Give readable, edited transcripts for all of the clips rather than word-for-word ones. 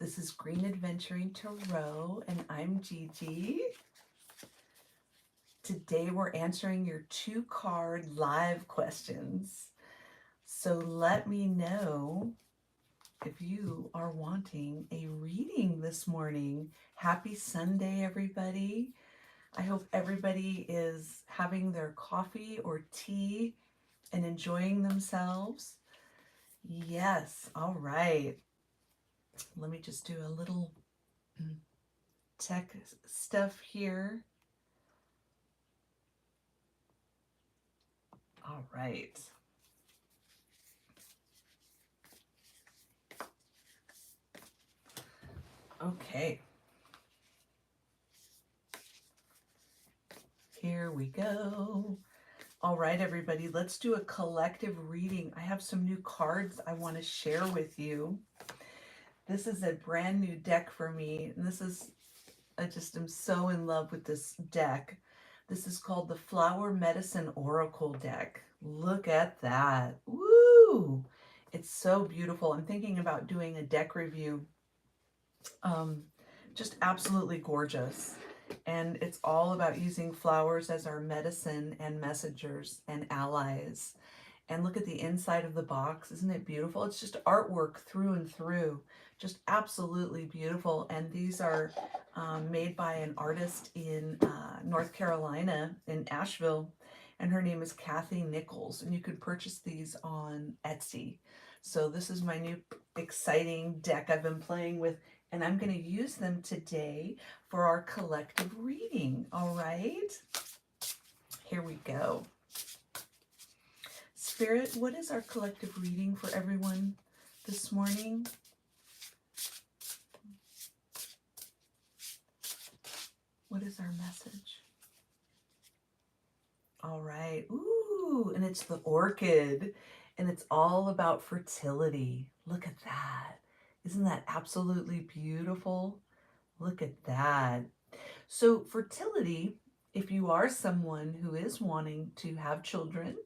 This is Green Aventurine Tarot, and I'm Gigi. Today we're answering your 2-card live questions. So let me know if you are wanting a reading this morning. Happy Sunday, everybody. I hope everybody is having their coffee or tea and enjoying themselves. Yes, all right. Let me just do a little tech stuff here. All right. Okay. Here we go. All right, everybody, let's do a collective reading. I have some new cards I want to share with you. This is a brand new deck for me, and I just am so in love with this deck. This is called the Flower Medicine Oracle deck. Look at that. Woo! It's so beautiful. I'm thinking about doing a deck review. Just absolutely gorgeous. And it's all about using flowers as our medicine and messengers and allies. And look at the inside of the box. Isn't it beautiful? It's just artwork through and through. Just absolutely beautiful. And these are made by an artist in North Carolina, in Asheville. And her name is Kathy Nichols. And you can purchase these on Etsy. So this is my new exciting deck I've been playing with. And I'm going to use them today for our collective reading. All right? Here we go. Spirit, what is our collective reading for everyone this morning? What is our message? All right. Ooh, and it's the orchid, and it's all about fertility. Look at that. Isn't that absolutely beautiful? Look at that. So fertility, if you are someone who is wanting to have children,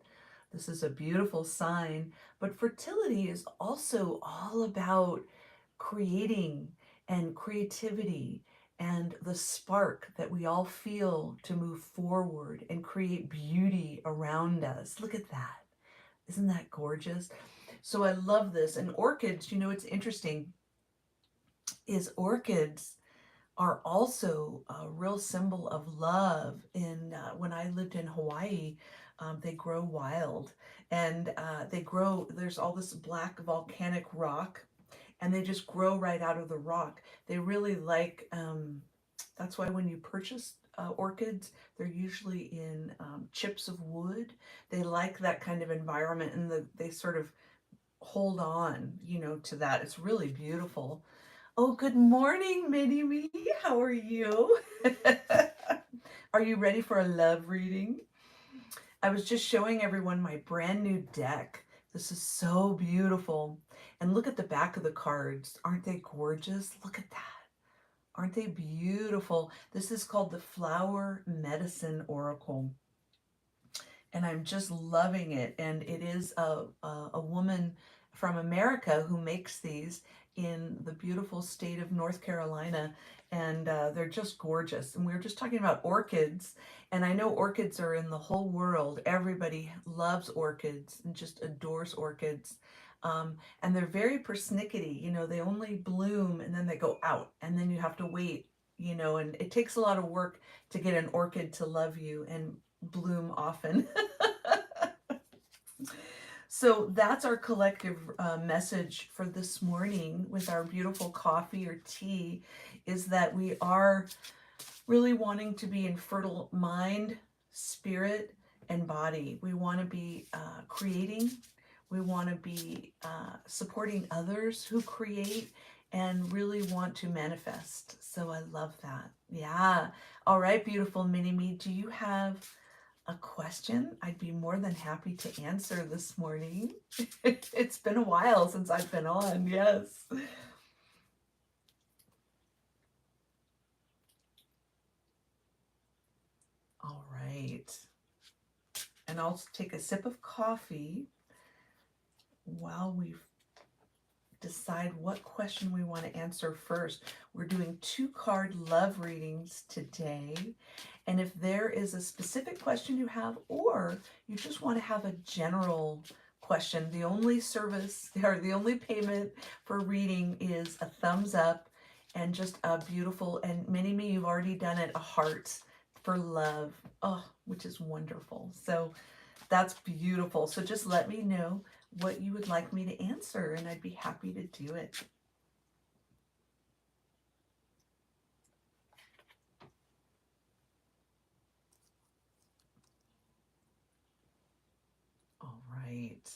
this is a beautiful sign, but fertility is also all about creating and creativity and the spark that we all feel to move forward and create beauty around us. Look at that. Isn't that gorgeous? So I love this. And orchids, you know, it's interesting is orchids are also a real symbol of love. When I lived in Hawaii, they grow wild, and there's all this black volcanic rock, and they just grow right out of the rock. They really like, that's why when you purchase orchids, they're usually in chips of wood. They like that kind of environment, and they sort of hold on, to that. It's really beautiful. Oh, good morning, Mini Me. How are you? Are you ready for a love reading? I was just showing everyone my brand new deck. This is so beautiful. And look at the back of the cards. Aren't they gorgeous? Look at that. Aren't they beautiful? This is called the Flower Medicine Oracle. And I'm just loving it. And it is a woman from America who makes these in the beautiful state of North Carolina, and they're just gorgeous. And we were just talking about orchids, and I know orchids are in the whole world. Everybody loves orchids and just adores orchids. And they're very persnickety, they only bloom and then they go out, and then you have to wait, and it takes a lot of work to get an orchid to love you and bloom often. So that's our collective message for this morning with our beautiful coffee or tea, is that we are really wanting to be in fertile mind, spirit, and body. We want to be creating. We want to be supporting others who create and really want to manifest. So I love that. Yeah. All right, beautiful mini-me. Do you have a question? I'd be more than happy to answer this morning. It's been a while since I've been on. Yes. All right. And I'll take a sip of coffee while we decide what question we want to answer first. We're doing 2-card love readings today. And if there is a specific question you have, or you just want to have a general question, the only service or the only payment for reading is a thumbs up and just a beautiful, and many, you've already done it, a heart for love. Oh, which is wonderful. So that's beautiful. So just let me know what you would like me to answer, and I'd be happy to do it. All right.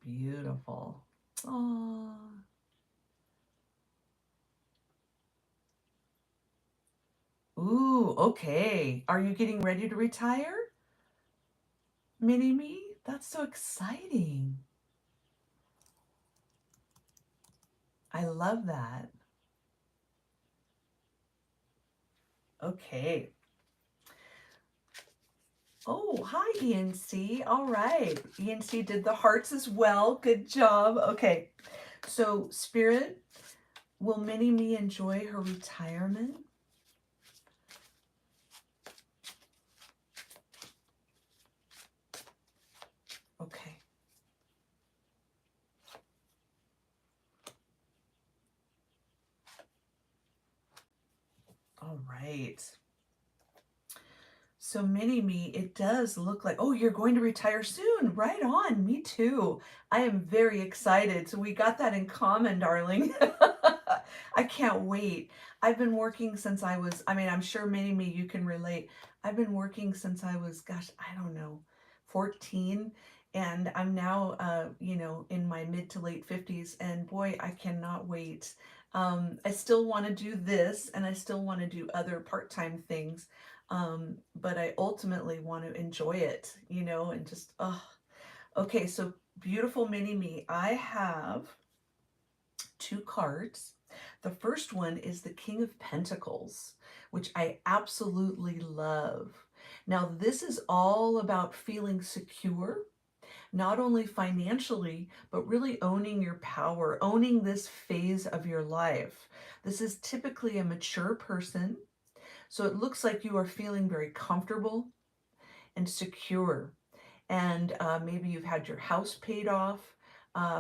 Beautiful. Oh. Ooh, okay. Are you getting ready to retire? Mini me? That's so exciting. I love that. Okay. Oh, hi, ENC. All right. ENC did the hearts as well. Good job. Okay. So, Spirit, will Mini Me enjoy her retirement? Okay. All right. So Mini Me, it does look like, oh, you're going to retire soon. Right on. Me too. I am very excited. So we got that in common, darling. I can't wait. I've been working since I was, I'm sure Mini Me, you can relate. I've been working since I was, gosh, I don't know, 14. And I'm now, in my mid to late 50s. And boy, I cannot wait. I still want to do this, and I still want to do other part-time things. But I ultimately want to enjoy it, and just, oh, okay. So beautiful Mini Me. I have 2 cards. The first one is the King of Pentacles, which I absolutely love. Now, this is all about feeling secure, not only financially, but really owning your power, owning this phase of your life. This is typically a mature person. So it looks like you are feeling very comfortable and secure. And maybe you've had your house paid off.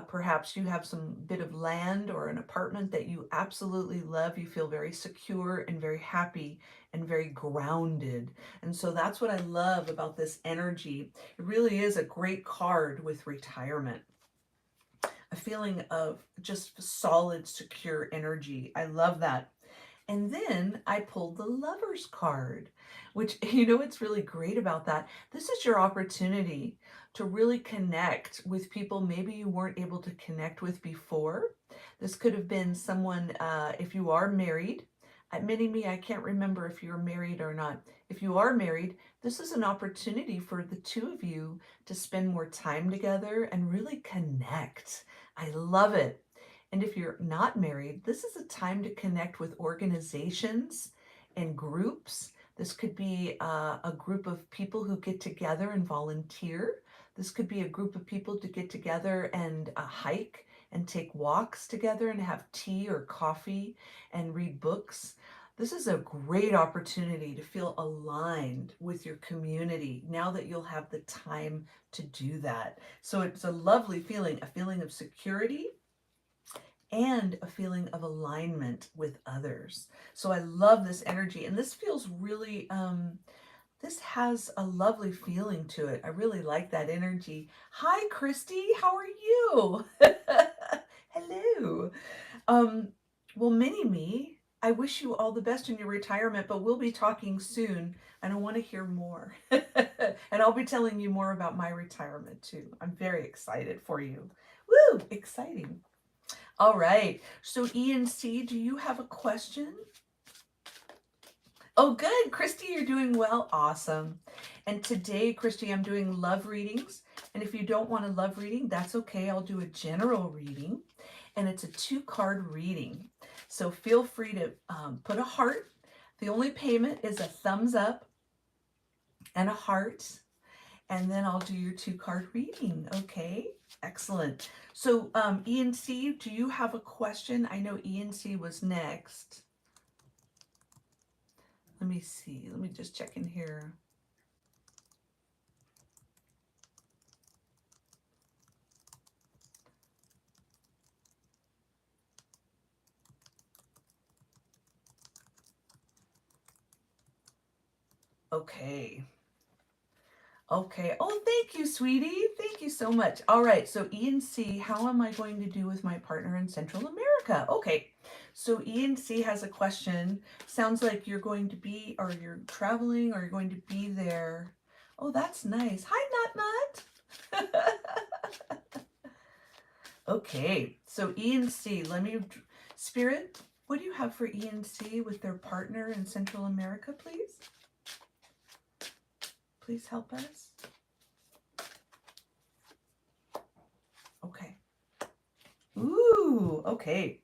Perhaps you have some bit of land or an apartment that you absolutely love. You feel very secure and very happy and very grounded. And so that's what I love about this energy. It really is a great card with retirement. A feeling of just solid, secure energy. I love that. And then I pulled the Lover's card, which, what's really great about that? This is your opportunity to really connect with people maybe you weren't able to connect with before. This could have been someone, if you are married. Mini Me, I can't remember if you're married or not. If you are married, this is an opportunity for the two of you to spend more time together and really connect. I love it. And if you're not married, this is a time to connect with organizations and groups. This could be a group of people who get together and volunteer. This could be a group of people to get together and hike and take walks together and have tea or coffee and read books. This is a great opportunity to feel aligned with your community now that you'll have the time to do that. So it's a lovely feeling, a feeling of security and a feeling of alignment with others. So I love this energy, and this feels really, this has a lovely feeling to it. I really like that energy. Hi, Christy, how are you? Hello. Well, Mini Me, I wish you all the best in your retirement, but we'll be talking soon, and I want to hear more. And I'll be telling you more about my retirement too. I'm very excited for you. Woo, exciting. All right. So ENC, do you have a question? Oh, good. Christy, you're doing well. Awesome. And today, Christy, I'm doing love readings. And if you don't want a love reading, that's okay. I'll do a general reading. And it's a 2-card reading. So feel free to put a heart The only payment is a thumbs up and a heart, and then I'll do your 2-card reading. Okay, excellent. So E&C, do you have a question? I know E&C was next. Let me see. Let me just check in here. Okay. Okay. Oh, thank you, sweetie. Thank you so much. All right. So E&C, how am I going to do with my partner in Central America? Okay. So E&C has a question. Sounds like you're going to be, or you're traveling, or you're going to be there. Oh, that's nice. Hi, Nut Nut. Okay. So E&C, Spirit, what do you have for E&C with their partner in Central America, please? Please help us. Okay. Ooh, okay.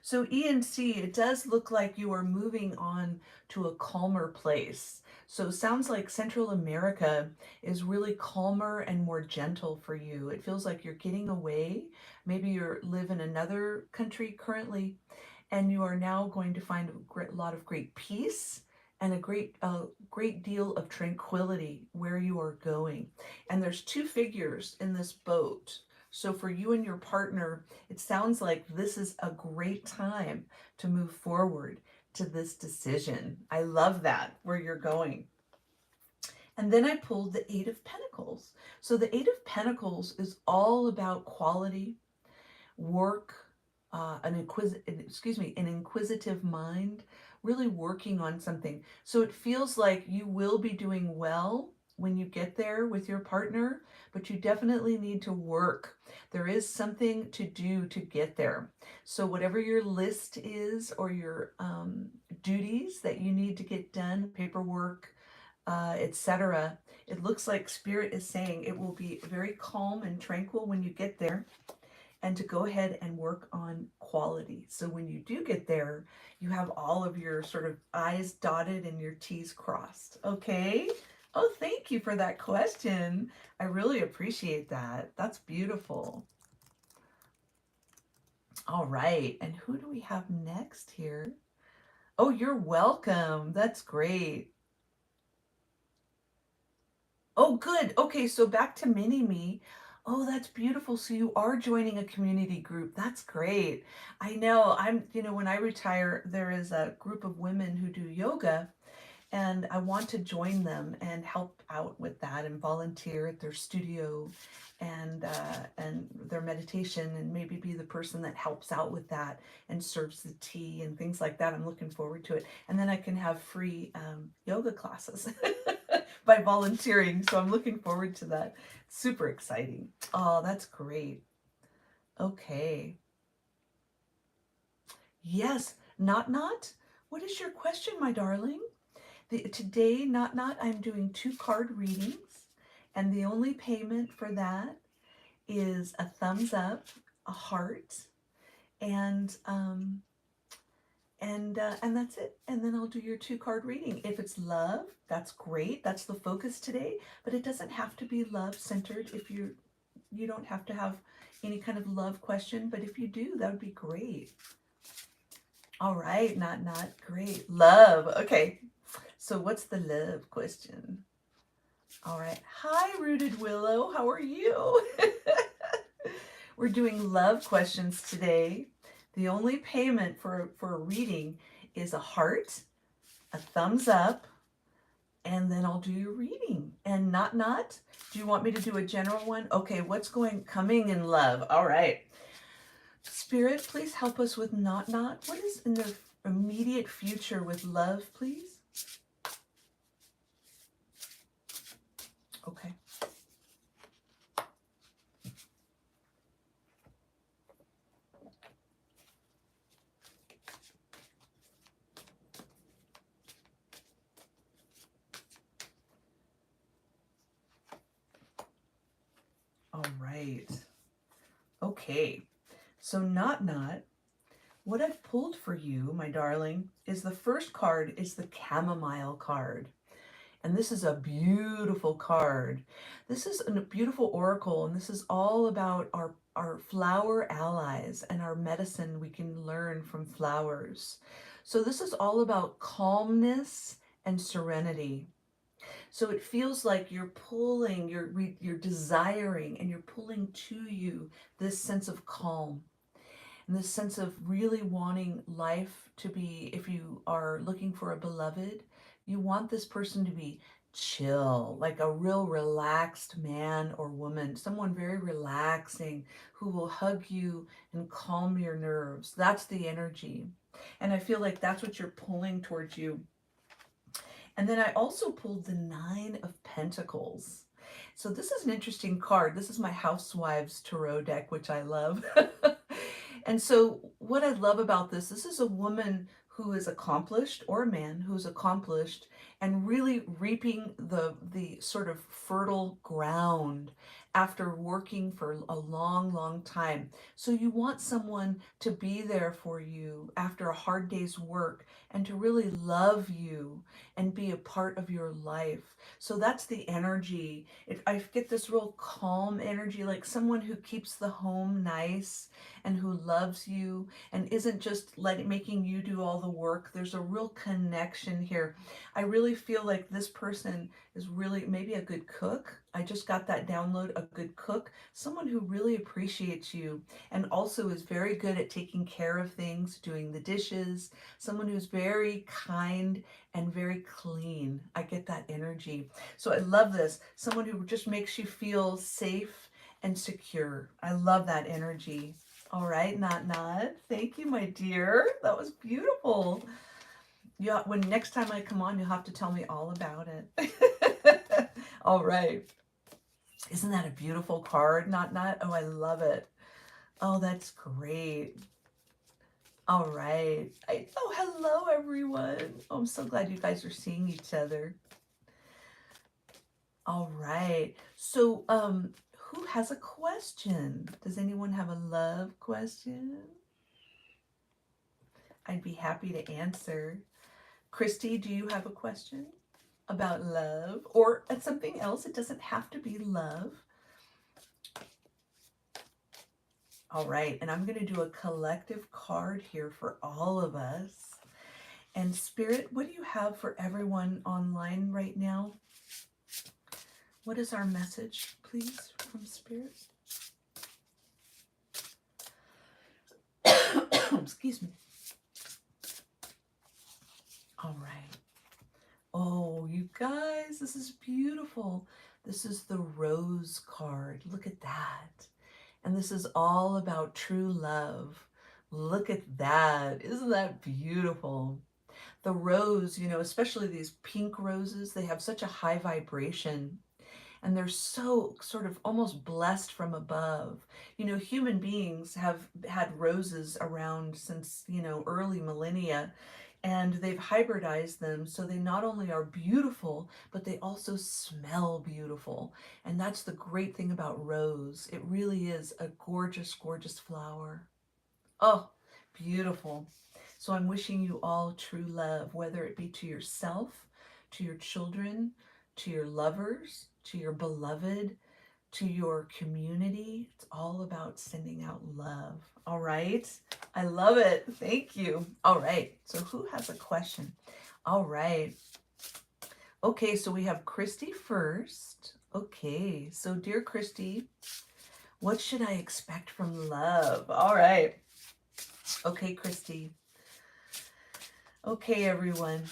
So E&C, it does look like you are moving on to a calmer place. So it sounds like Central America is really calmer and more gentle for you. It feels like you're getting away. Maybe you live in another country currently, and you are now going to find a lot of great peace and a great deal of tranquility where you are going. And there's 2 figures in this boat. So for you and your partner, it sounds like this is a great time to move forward to this decision. I love that, where you're going. And then I pulled the 8 of Pentacles. So the 8 of Pentacles is all about quality, work, an inquisitive mind, really working on something. So it feels like you will be doing well when you get there with your partner, but you definitely need to work. There is something to do to get there. So whatever your list is, or your duties that you need to get done, paperwork, etc., it looks like Spirit is saying it will be very calm and tranquil when you get there, and to go ahead and work on quality. So when you do get there, you have all of your sort of I's dotted and your T's crossed. Okay? Oh, thank you for that question. I really appreciate that. That's beautiful. All right. And who do we have next here? Oh, you're welcome. That's great. Oh, good. Okay, so back to Mini Me. Oh, that's beautiful. So you are joining a community group. That's great. I know. When I retire, there is a group of women who do yoga, and I want to join them and help out with that and volunteer at their studio and their meditation, and maybe be the person that helps out with that and serves the tea and things like that. I'm looking forward to it. And then I can have free yoga classes by volunteering. So I'm looking forward to that. Super exciting. Oh, that's great. Okay. Yes, Not Not. What is your question, my darling? Today, Not Not, I'm doing 2-card readings, and the only payment for that is a thumbs up, a heart, and that's it. And then I'll do your 2-card reading. If it's love, that's great. That's the focus today. But it doesn't have to be love centered. If you don't have to have any kind of love question, but if you do, that would be great. All right, Not great. Love. Okay. So what's the love question? All right. Hi, Rooted Willow. How are you? We're doing love questions today. The only payment for a reading is a heart, a thumbs up, and then I'll do your reading. And Not, do you want me to do a general one? Okay, what's coming in love? All right. Spirit, please help us with Not. What is in the immediate future with love, please? Okay. All right. Okay. So Not, what I've pulled for you, my darling, is the first card is the chamomile card. And this is a beautiful card. This is a beautiful oracle, and this is all about our flower allies and our medicine we can learn from flowers. So this is all about calmness and serenity. So it feels like you're pulling, you're desiring, and you're pulling to you this sense of calm and this sense of really wanting life to be, if you are looking for a beloved, you want this person to be chill, like a real relaxed man or woman, someone very relaxing who will hug you and calm your nerves. That's the energy. And I feel like that's what you're pulling towards you. And then I also pulled the Nine of Pentacles. So this is an interesting card. This is my Housewives Tarot deck, which I love. And so what I love about this is a woman who is accomplished, or a man who's accomplished and really reaping the sort of fertile ground after working for a long, long time. So you want someone to be there for you after a hard day's work and to really love you and be a part of your life. So that's the energy. I get this real calm energy, like someone who keeps the home nice and who loves you and isn't just making you do all the work. There's a real connection here. I really feel like this person is really maybe a good cook. I just got that download, a good cook, someone who really appreciates you and also is very good at taking care of things, doing the dishes, someone who's very kind and very clean. I get that energy. So I love this. Someone who just makes you feel safe and secure. I love that energy. All right, Not. Thank you, my dear. That was beautiful. Yeah, when next time I come on, you'll have to tell me all about it. All right. Isn't that a beautiful card? Not. Oh, I love it. Oh, that's great. All right. Oh, hello, everyone. Oh, I'm so glad you guys are seeing each other. All right. So, who has a question? Does anyone have a love question? I'd be happy to answer. Christy, do you have a question about love or something else? It doesn't have to be love. All right, and I'm going to do a collective card here for all of us. And Spirit, what do you have for everyone online right now? What is our message, please, from Spirit? Excuse me. All right. Oh, you guys, this is beautiful. This is the Rose card. Look at that. And this is all about true love. Look at that. Isn't that beautiful? The rose, you know, especially these pink roses, they have such a high vibration. And they're so sort of almost blessed from above. You know, human beings have had roses around since, you know, early millennia, and they've hybridized them so they not only are beautiful, but they also smell beautiful. And that's the great thing about rose. It really is a gorgeous, gorgeous flower. Oh, beautiful. So I'm wishing you all true love, whether it be to yourself, to your children, to your lovers, to your beloved, to your community. It's all about sending out love. All right. I love it. Thank you. All right. So who has a question? All right. Okay. So we have Christy first. Okay. So dear Christy, what should I expect from love? All right. Okay, Christy. Okay, everyone.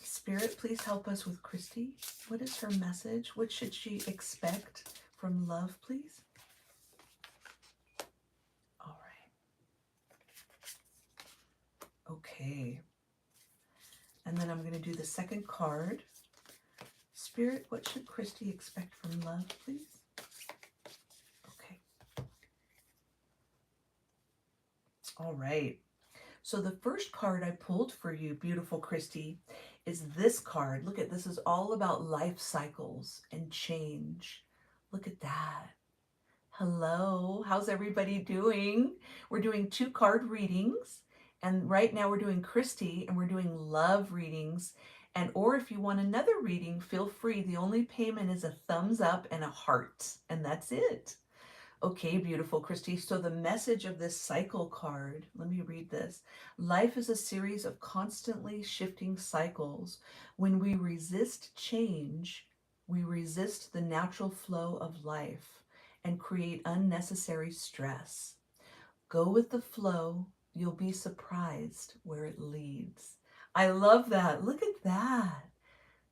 Spirit, please help us with Christy. What is her message? What should she expect from love, please? All right. Okay. And then I'm going to do the second card. Spirit, what should Christy expect from love, please? Okay. All right. So the first card I pulled for you, beautiful Christy, is this card. Look at this. Is all about life cycles and change. Look at that. Hello, how's everybody doing? We're doing 2 card readings, and right now we're doing Christy, and we're doing love readings. And or if you want another reading, feel free. The only payment is a thumbs up and a heart, and that's it. Okay, beautiful Christy. So the message of this cycle card, let me read this. Life is a series of constantly shifting cycles. When we resist change, we resist the natural flow of life and create unnecessary stress. Go with the flow. You'll be surprised where it leads. I love that. Look at that.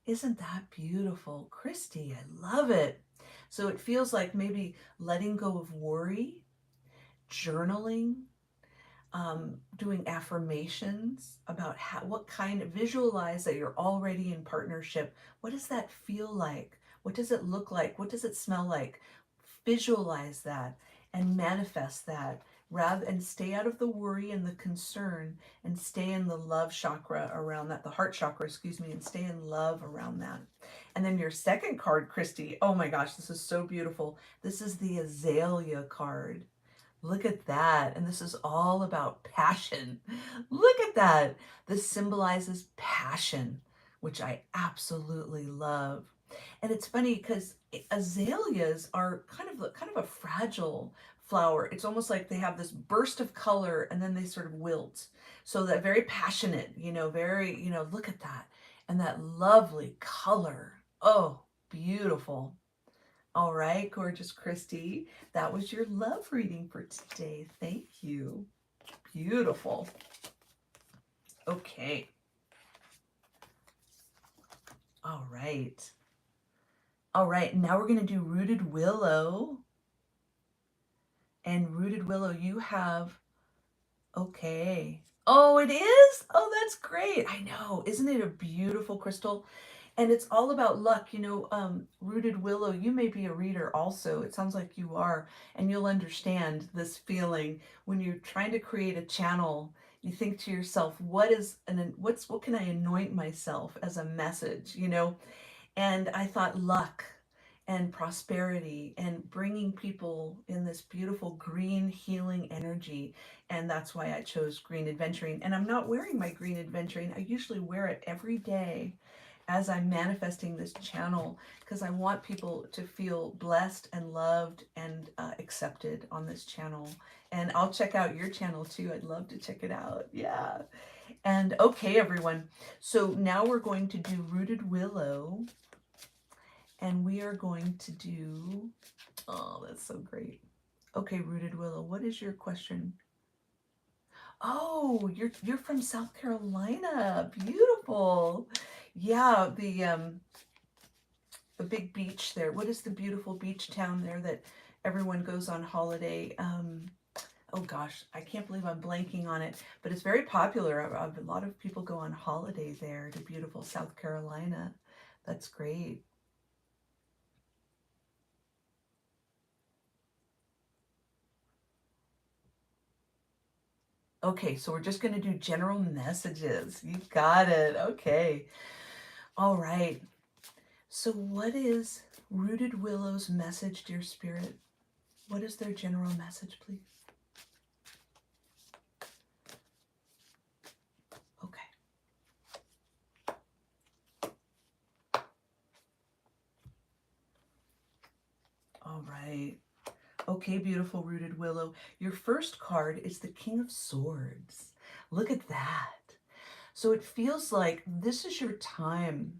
Isn't that beautiful? Christy, I love it. So it feels like maybe letting go of worry, journaling, doing affirmations about what kind of visualize that you're already in partnership. What does that feel like? What does it look like? What does it smell like? Visualize that and manifest that rather and stay out of the worry and the concern and stay in the love chakra around that, the heart chakra, excuse me, and stay in love around that. And then your second card, Christy, oh my gosh, this is so beautiful. This is the azalea card. Look at that. And this is all about passion. Look at that. This symbolizes passion, which I absolutely love. And it's funny because azaleas are kind of a fragile flower. It's almost like they have this burst of color and then they sort of wilt. So that very passionate, very, look at that. And that lovely color. Oh, beautiful. All right, gorgeous Christy. That was your love reading for today. Thank you. Beautiful. Okay. All right. All right, now we're going to do Rooted Willow. And Rooted Willow, you have, okay. Oh, it is? Oh, that's great. I know. Isn't it a beautiful crystal? And it's all about luck. Rooted Willow, you may be a reader also. It sounds like you are. And you'll understand this feeling when you're trying to create a channel. You think to yourself, what can I anoint myself as a message, And I thought luck and prosperity and bringing people in this beautiful green healing energy. And that's why I chose Green Aventurine. And I'm not wearing my Green Aventurine. I usually wear it every day as I'm manifesting this channel because I want people to feel blessed and loved and accepted on this channel. And I'll check out your channel too. I'd love to check it out. Yeah. And okay, everyone. So now we're going to do Rooted Willow. And we are going to do, oh, that's so great. Okay, Rooted Willow, what is your question? Oh, you're from South Carolina. Beautiful. Yeah, the big beach there. What is the beautiful beach town there that everyone goes on holiday? Oh gosh, I can't believe I'm blanking on it, but it's very popular. A lot of people go on holiday there to beautiful South Carolina. That's great. Okay, so we're just going to do general messages. You got it. Okay. All right. So what is Rooted Willow's message, dear Spirit? What is their general message, please? Okay. All right. Okay, beautiful Rooted Willow. Your first card is the King of Swords. Look at that. So it feels like this is your time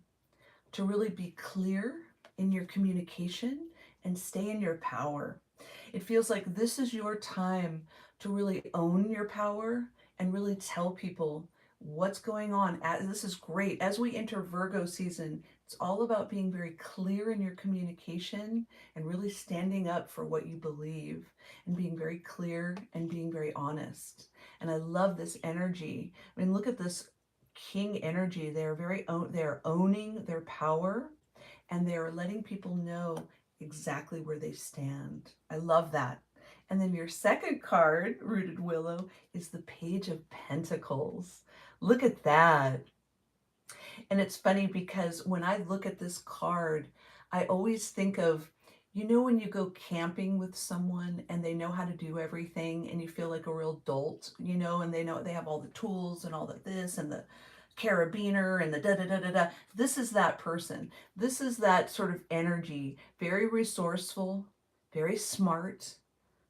to really be clear in your communication and stay in your power. It feels like this is your time to really own your power and really tell people what's going on. This is great. As we enter Virgo season, it's all about being very clear in your communication and really standing up for what you believe and being very clear and being very honest. And I love this energy. I mean, look at this king energy. They're owning their power and they're letting people know exactly where they stand. I love that. And then your second card, Rooted Willow, is the Page of Pentacles. Look at that. And it's funny because when I look at this card, I always think of You know when you go camping with someone and they know how to do everything and you feel like a real dolt, you know, and they know they have all the tools and all the this and the carabiner and the da da da da da. This is that person. This is that sort of energy, very resourceful, very smart,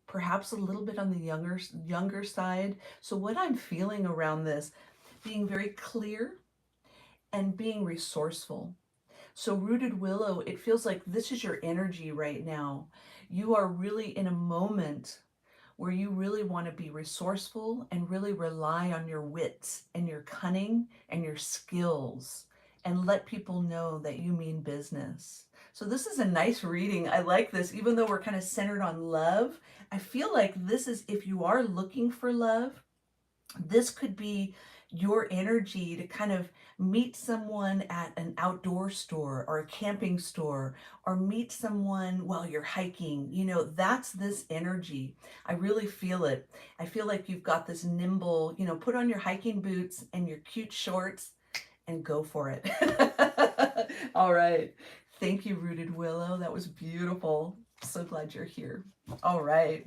perhaps a little bit on the younger side. So what I'm feeling around this, being very clear and being resourceful. So, rooted willow, it feels like this is your energy right now. You are really in a moment where you really want to be resourceful and really rely on your wits and your cunning and your skills and let people know that you mean business. So, this is a nice reading. I like this, even though we're kind of centered on love. I feel like this is, if you are looking for love, this could be your energy to kind of meet someone at an outdoor store or a camping store, or meet someone while you're hiking. You know, that's this energy. I really feel it. I feel like you've got this nimble, you know, put on your hiking boots and your cute shorts and go for it. All right. Thank you, Rooted Willow. That was beautiful. So glad you're here. All right.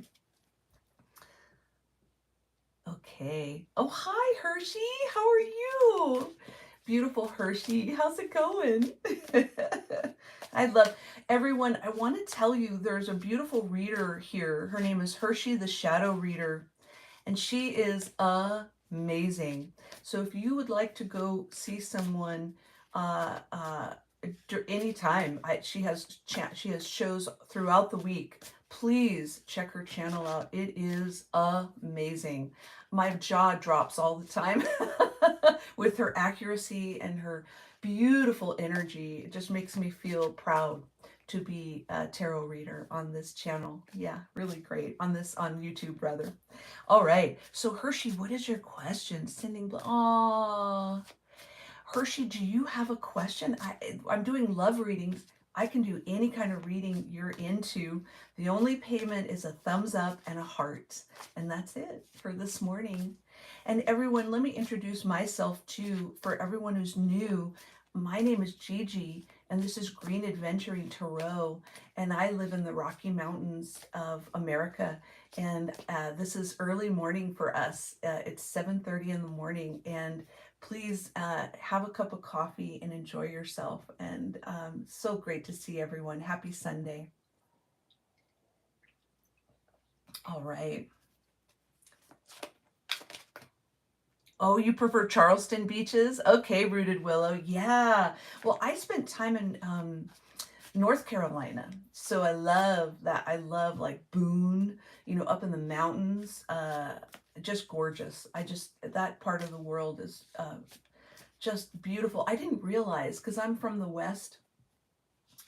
Okay. Oh, hi, Hershey. How are you? Beautiful Hershey. How's it going? I love everyone. I want to tell you there's a beautiful reader here. Her name is Hershey the Shadow Reader, and she is amazing. So if you would like to go see someone uh, uh, anytime, she has shows throughout the week. Please check her channel out. It is amazing. My jaw drops all the time with her accuracy and her beautiful energy. It just makes me feel proud to be a tarot reader on this channel. Yeah, really great. On YouTube rather. All right. So Hershey, what is your question? Aww. Hershey, do you have a question? I'm doing love readings. I can do any kind of reading you're into. The only payment is a thumbs up and a heart. And that's it for this morning. And everyone, let me introduce myself too. For everyone who's new, my name is Gigi, and this is Green Adventuring Tarot. And I live in the Rocky Mountains of America. And this is early morning for us. It's 7:30 in the morning. And please have a cup of coffee and enjoy yourself. And so great to see everyone. Happy Sunday. All right. Oh, you prefer Charleston beaches? Okay, Rooted Willow. Yeah. Well, I spent time in North Carolina. So I love that. I love like Boone, you know, up in the mountains. Just gorgeous. That part of the world is just beautiful. I didn't realize, because I'm from the West,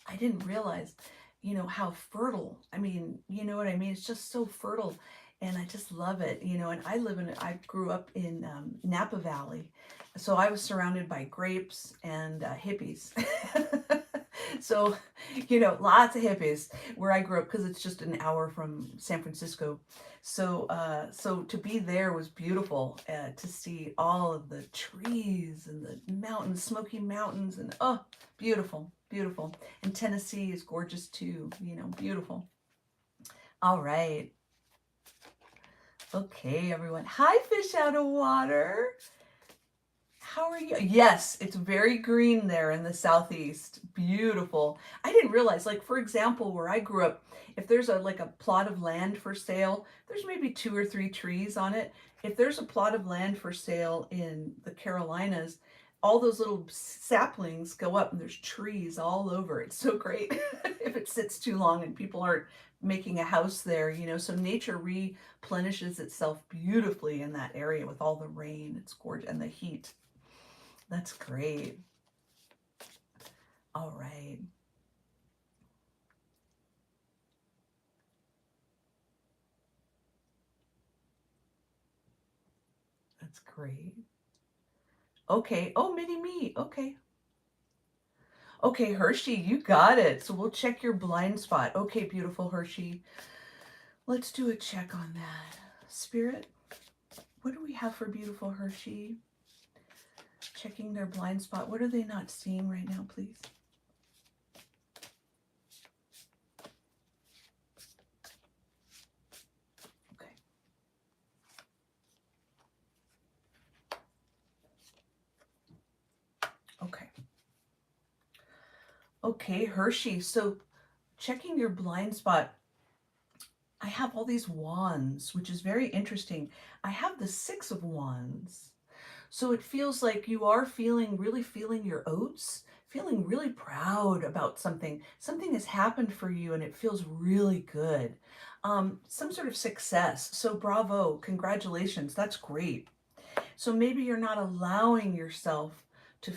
I didn't realize, you know, how fertile. I mean, you know what I mean? It's just so fertile. And I just love it, you know. And I grew up in Napa Valley. So I was surrounded by grapes and hippies. So, you know, lots of hippies where I grew up, because it's just an hour from San Francisco. So, so to be there was beautiful, to see all of the trees and the mountains, Smoky Mountains, and oh, beautiful, beautiful. And Tennessee is gorgeous too, you know, beautiful. All right. Okay, everyone. Hi, fish out of water. How are you? Yes, it's very green there in the southeast. Beautiful. I didn't realize, like, for example, where I grew up, if there's like a plot of land for sale, there's maybe 2 or 3 trees on it. If there's a plot of land for sale in the Carolinas, all those little saplings go up and there's trees all over. It's so great if it sits too long and people aren't making a house there, you know. So nature replenishes itself beautifully in that area with all the rain. It's gorgeous, and the heat. That's great. All right. That's great. Okay. Oh, mini me. Okay. Okay, Hershey, you got it. So we'll check your blind spot. Okay, beautiful Hershey. Let's do a check on that. Spirit, what do we have for beautiful Hershey? Checking their blind spot. What are they not seeing right now, please? Okay, Hershey. So checking your blind spot, I have all these wands, which is very interesting. I have the Six of Wands. So it feels like you are really feeling your oats, feeling really proud about something. Something has happened for you and it feels really good. Some sort of success. So bravo, congratulations, that's great. So maybe you're not allowing yourself to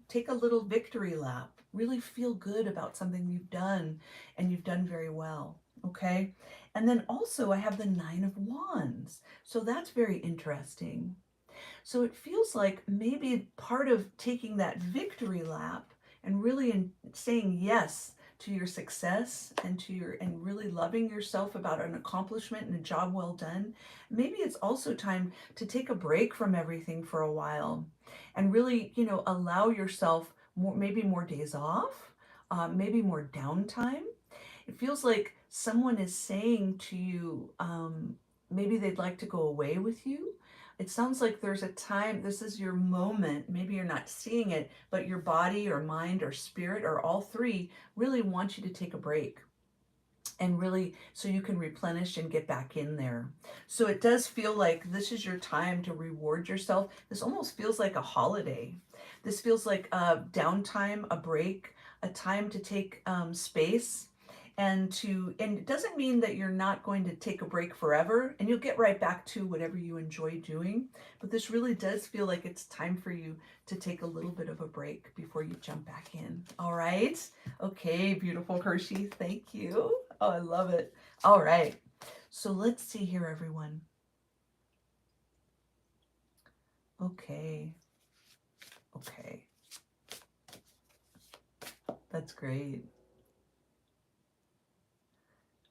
take a little victory lap, really feel good about something you've done and you've done very well. Okay. And then also I have the Nine of Wands. So that's very interesting. So it feels like maybe part of taking that victory lap and really saying yes to your success and and really loving yourself about an accomplishment and a job well done. Maybe it's also time to take a break from everything for a while and really, allow yourself maybe more days off, maybe more downtime. It feels like someone is saying to you, maybe they'd like to go away with you. It sounds like there's a time, this is your moment. Maybe you're not seeing it, but your body or mind or spirit or all three really want you to take a break and really so you can replenish and get back in there. So it does feel like this is your time to reward yourself. This almost feels like a holiday. This feels like a downtime, a break, a time to take space and it doesn't mean that you're not going to take a break forever and you'll get right back to whatever you enjoy doing, but this really does feel like it's time for you to take a little bit of a break before you jump back in. All right. Okay, beautiful Hershey, thank you. Oh, I love it. All right, so let's see here, everyone. Okay. That's great.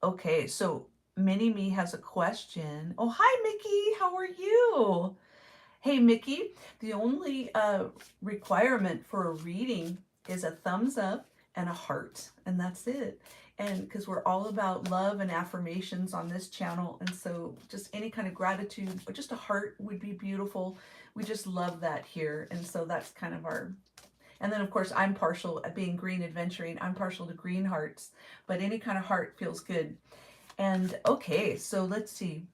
Okay, so Mini Me has a question. Oh, hi, Mickey. How are you? Hey, Mickey, the only requirement for a reading is a thumbs up and a heart, and that's it. And because we're all about love and affirmations on this channel, and so just any kind of gratitude or just a heart would be beautiful. We just love that here, and so that's kind of our. And then, of course, I'm partial, being green adventuring, I'm partial to green hearts, but any kind of heart feels good. And okay, so let's see.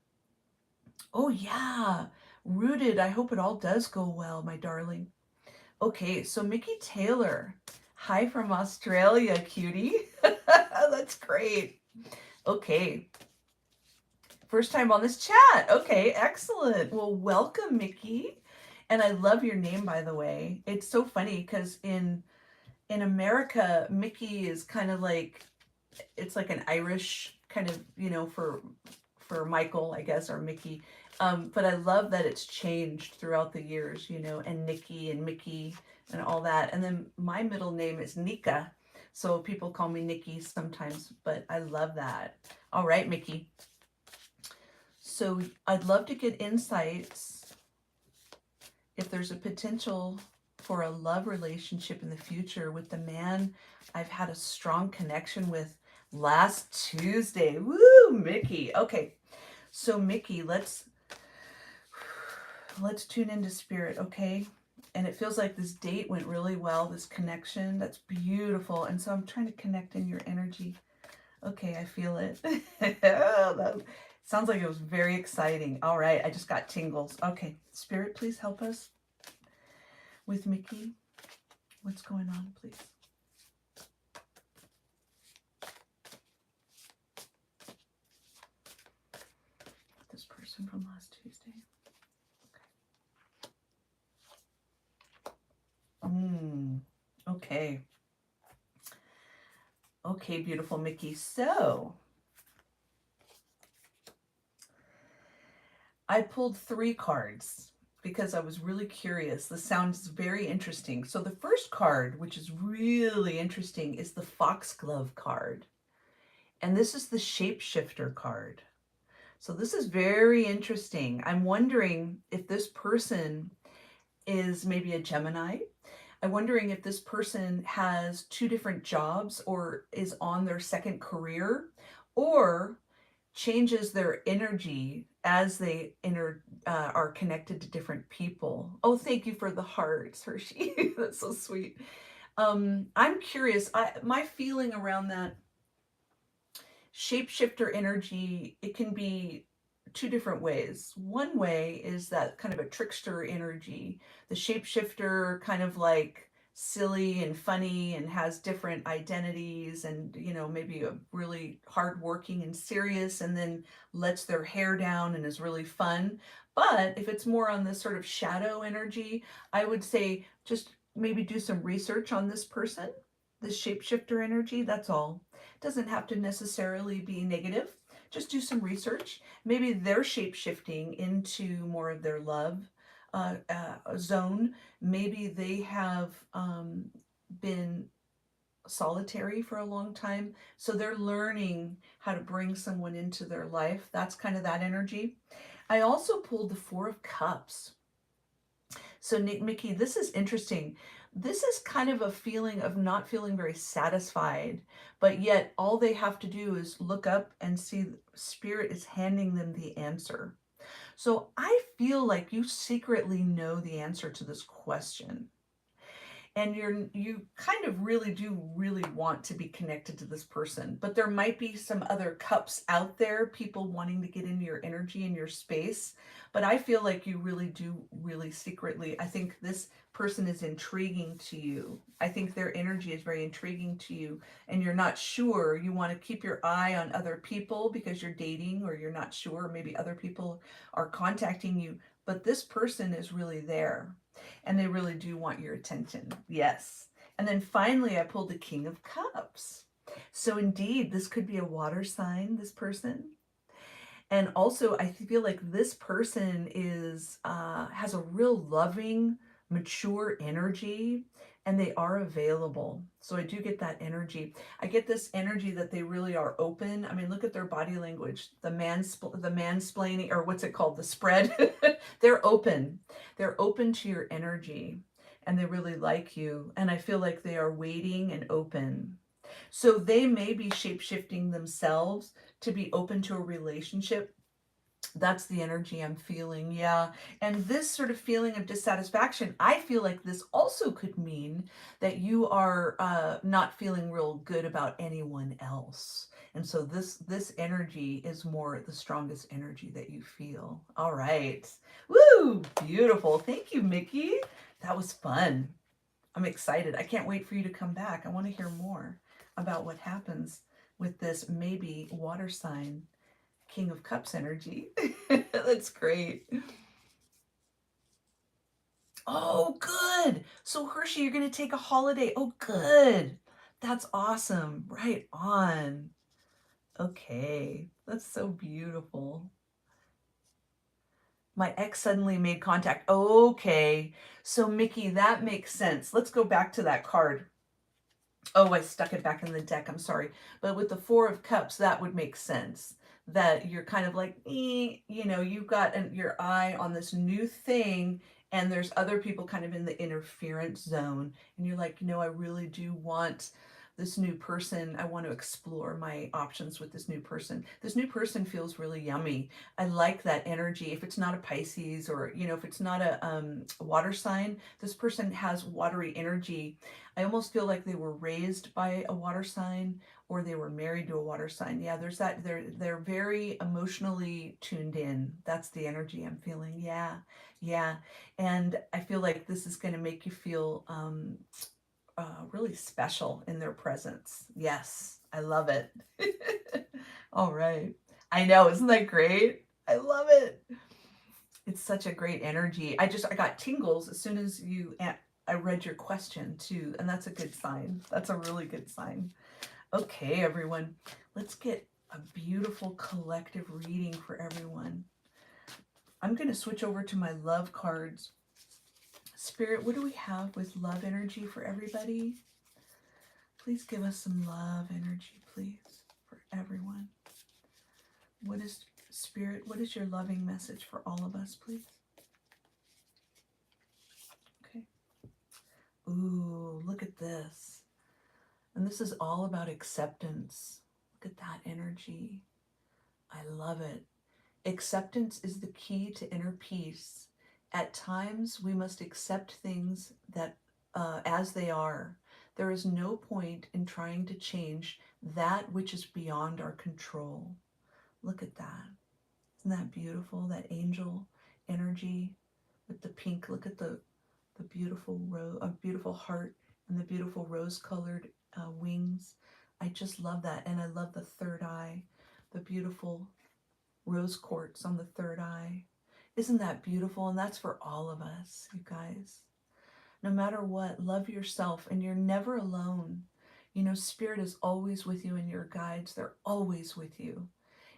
Oh, yeah. Rooted. I hope it all does go well, my darling. Okay, so Mickey Taylor. Hi from Australia, cutie. That's great. Okay. First time on this chat. Okay, excellent. Well, welcome, Mickey. And I love your name, by the way. It's so funny because in America, Mickey is kind of like, it's like an Irish kind of, for Michael, I guess, or Mickey. But I love that it's changed throughout the years, and Nikki and Mickey and all that. And then my middle name is Nika. So people call me Nikki sometimes, but I love that. All right, Mickey. So I'd love to get insights if there's a potential for a love relationship in the future with the man I've had a strong connection with last Tuesday. Woo, Mickey. Okay. So Mickey, let's tune into spirit, okay? And it feels like this date went really well, this connection. That's beautiful. And so I'm trying to connect in your energy. Okay, I feel it. That sounds like it was very exciting. All right, I just got tingles. Okay, spirit, please help us with Mickey. What's going on, please? This person from last Tuesday. Okay. Okay, beautiful Mickey. So I pulled 3 cards because I was really curious. This sounds very interesting. So the first card, which is really interesting, is the Foxglove card. And this is the Shapeshifter card. So this is very interesting. I'm wondering if this person is maybe a Gemini. I'm wondering if this person has 2 different jobs or is on their second career or changes their energy as they are connected to different people. Oh, thank you for the hearts, Hershey. That's so sweet. I'm curious. My feeling around that shapeshifter energy, it can be two different ways. One way is that kind of a trickster energy. The shapeshifter kind of like silly and funny and has different identities and maybe a really hardworking and serious and then lets their hair down and is really fun. But if it's more on this sort of shadow energy, I would say just maybe do some research on this person, this shapeshifter energy. That's all. Doesn't have to necessarily be negative. Just do some research. Maybe they're shape shifting into more of their love zone. Maybe they have been solitary for a long time. So they're learning how to bring someone into their life. That's kind of that energy. I also pulled the Four of Cups. So, Mickey, this is interesting. This is kind of a feeling of not feeling very satisfied, but yet all they have to do is look up and see Spirit is handing them the answer. So, I feel like you secretly know the answer to this question, and you kind of really do really want to be connected to this person, but there might be some other cups out there, people wanting to get into your energy and your space. But I feel like you really do really secretly, I think this person is intriguing to you. I think their energy is very intriguing to you, and you're not sure. You want to keep your eye on other people because you're dating, or you're not sure, maybe other people are contacting you, but this person is really there and they really do want your attention. Yes. And then finally, I pulled the King of Cups. So indeed, this could be a water sign, this person. And also, I feel like this person is has a real loving, mature energy, and they are available. So I do get that energy. I get this energy that they really are open. I mean, look at their body language. The mansplaining, or what's it called? The spread. They're open. They're open to your energy, and they really like you. And I feel like they are waiting and open. So they may be shape-shifting themselves to be open to a relationship. That's the energy I'm feeling. Yeah. And this sort of feeling of dissatisfaction, I feel like this also could mean that you are not feeling real good about anyone else. And so this energy is more the strongest energy that you feel. All right. Woo! Beautiful. Thank you, Mickey. That was fun. I'm excited. I can't wait for you to come back. I want to hear more about what happens with this maybe water sign King of Cups energy. That's great. Oh, good. So, Hershey, you're going to take a holiday. Oh, good. That's awesome. Right on. Okay. That's so beautiful. My ex suddenly made contact. Okay. So, Mickey, that makes sense. Let's go back to that card. Oh, I stuck it back in the deck. I'm sorry. But with the Four of Cups, that would make sense. That you're kind of like, you've got your eye on this new thing, and there's other people kind of in the interference zone. And you're like, I really do want this new person. I want to explore my options with this new person. This new person feels really yummy. I like that energy. If it's not a Pisces, or, if it's not a water sign, this person has watery energy. I almost feel like they were raised by a water sign, or they were married to a water sign. Yeah, there's that. They're very emotionally tuned in. That's the energy I'm feeling. Yeah, yeah. And I feel like this is going to make you feel really special in their presence. Yes, I love it. All right. I know, isn't that great? I love it. It's such a great energy. I got tingles as soon as I read your question too, and that's a good sign. That's a really good sign. Okay, everyone, let's get a beautiful collective reading for everyone. I'm going to switch over to my love cards. Spirit, what do we have with love energy for everybody? Please give us some love energy, please, for everyone. What is Spirit? What is your loving message for all of us, please? Okay. Ooh, look at this. And this is all about acceptance. Look at that energy. I love it. Acceptance is the key to inner peace. At times, we must accept things that as they are. There is no point in trying to change that which is beyond our control. Look at that. Isn't that beautiful? That angel energy with the pink. Look at the beautiful beautiful heart and the beautiful rose-colored wings. I just love that, and I love the third eye, the beautiful rose quartz on the third eye. Isn't that beautiful? And that's for all of us, you guys. No matter what, love yourself, and you're never alone. You know, Spirit is always with you, and your guides, they're always with you,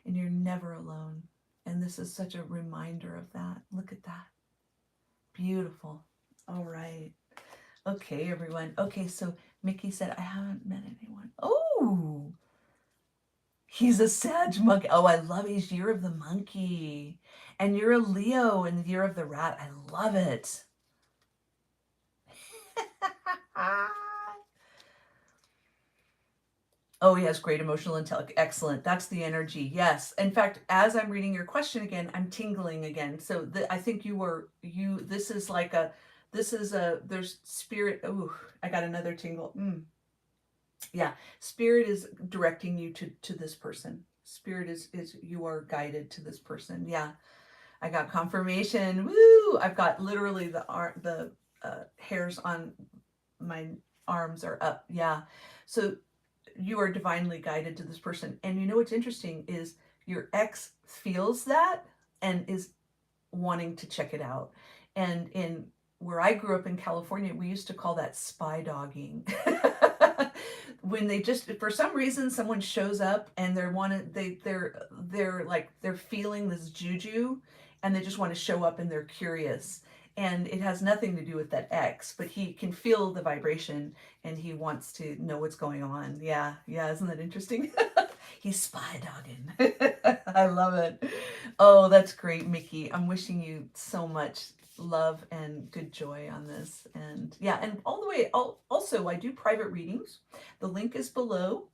and you're never alone. And this is such a reminder of that. Look at that. Beautiful. All right. Okay, everyone. Okay, so Mickey said, I haven't met anyone. Oh, he's a Sag monkey. Oh, I love it. He's Year of the Monkey. And you're a Leo in the Year of the Rat. I love it. Oh, he has great emotional intelligence. Excellent. That's the energy. Yes. In fact, as I'm reading your question again, I'm tingling again. So I think this is like there's spirit. Oh, I got another tingle. Yeah. Spirit is directing you to this person. Spirit is you are guided to this person. Yeah. I got confirmation. Woo! I've got literally the hairs on my arms are up. Yeah. So you are divinely guided to this person. And you know what's interesting is your ex feels that and is wanting to check it out. And in where I grew up in California, we used to call that spy dogging. When they just, for some reason, someone shows up and they're feeling this juju, and they just want to show up and they're curious. And it has nothing to do with that ex, but he can feel the vibration and he wants to know what's going on. Yeah, yeah, isn't that interesting? He's spy dogging. I love it. Oh, that's great, Mickey. I'm wishing you so much love and good joy on this. And yeah, and all the way, also, I do private readings. The link is below.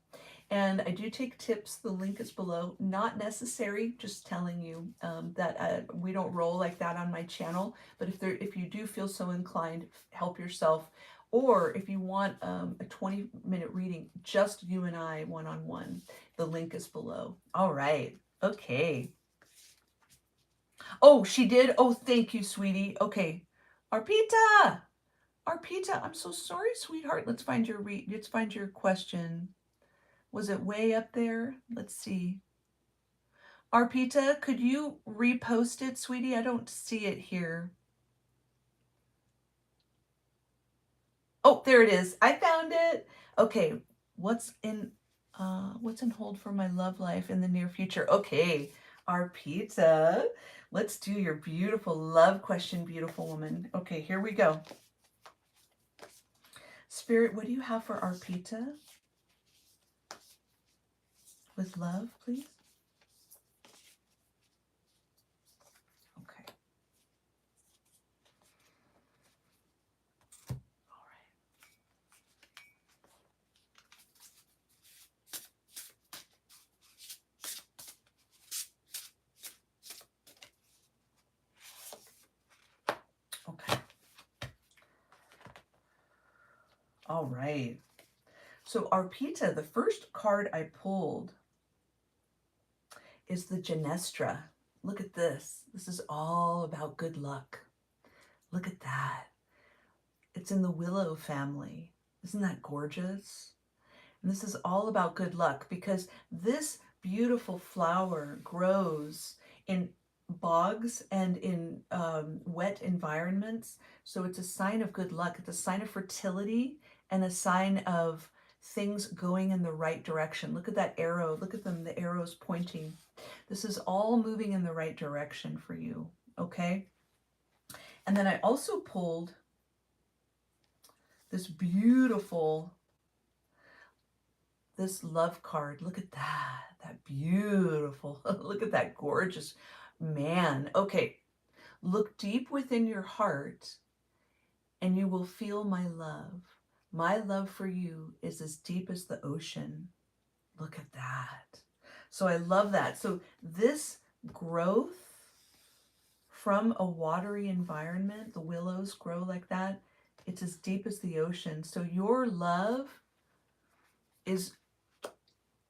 And I do take tips. The link is below. Not necessary, just telling you that we don't roll like that on my channel. But if you do feel so inclined, help yourself. Or if you want a 20-minute reading, just you and I, one-on-one, the link is below. All right. Okay. Oh, she did? Oh, thank you, sweetie. Okay. Arpita! Arpita, I'm so sorry, sweetheart. Let's find your question. Was it way up there? Let's see. Arpita, could you repost it, sweetie? I don't see it here. Oh, there it is. I found it. Okay, what's in hold for my love life in the near future? Okay, Arpita, let's do your beautiful love question, beautiful woman. Okay, here we go. Spirit, what do you have for Arpita? With love, please. Okay. All right. Okay. All right. So Arpita, the first card I pulled is the Genestra. Look at this. This is all about good luck. Look at that. It's in the willow family. Isn't that gorgeous? And this is all about good luck because this beautiful flower grows in bogs and in wet environments. So it's a sign of good luck. It's a sign of fertility and a sign of things going in the right direction. Look at that arrow. Look at them. The arrow's pointing. This is all moving in the right direction for you. Okay. And then I also pulled this beautiful, this love card. Look at that. That beautiful. Look at that gorgeous man. Okay. Look deep within your heart and you will feel my love. My love for you is as deep as the ocean. Look at that. So I love that. So this growth from a watery environment, the willows grow like that, It's as deep as the ocean. So your love is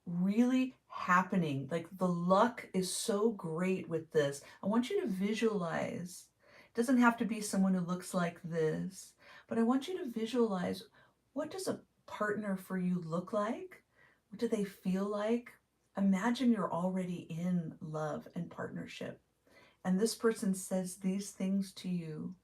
really happening. Like the luck is so great with this. I want you to visualize. It doesn't have to be someone who looks like this, but I want you to visualize, what does a partner for you look like? What do they feel like? Imagine you're already in love and partnership, and this person says these things to you,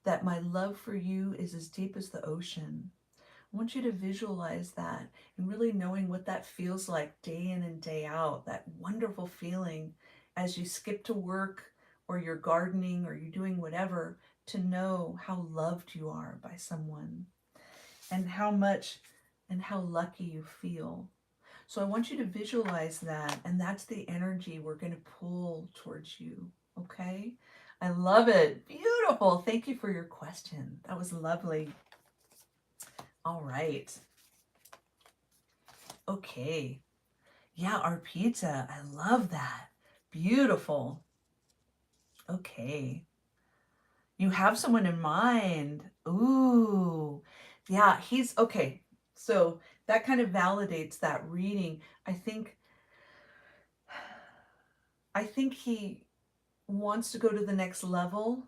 that my love for you is as deep as the ocean. I want you to visualize that and really knowing what that feels like day in and day out, that wonderful feeling as you skip to work or you're gardening or you're doing whatever, to know how loved you are by someone and how much and how lucky you feel. So I want you to visualize that, and that's the energy we're going to pull towards you. Okay? I love it. Beautiful. Thank you for your question. That was lovely. All right. Okay. Yeah, our pizza. I love that. Beautiful. Okay. You have someone in mind. Ooh. Yeah, he's okay. So that kind of validates that reading. I think he wants to go to the next level,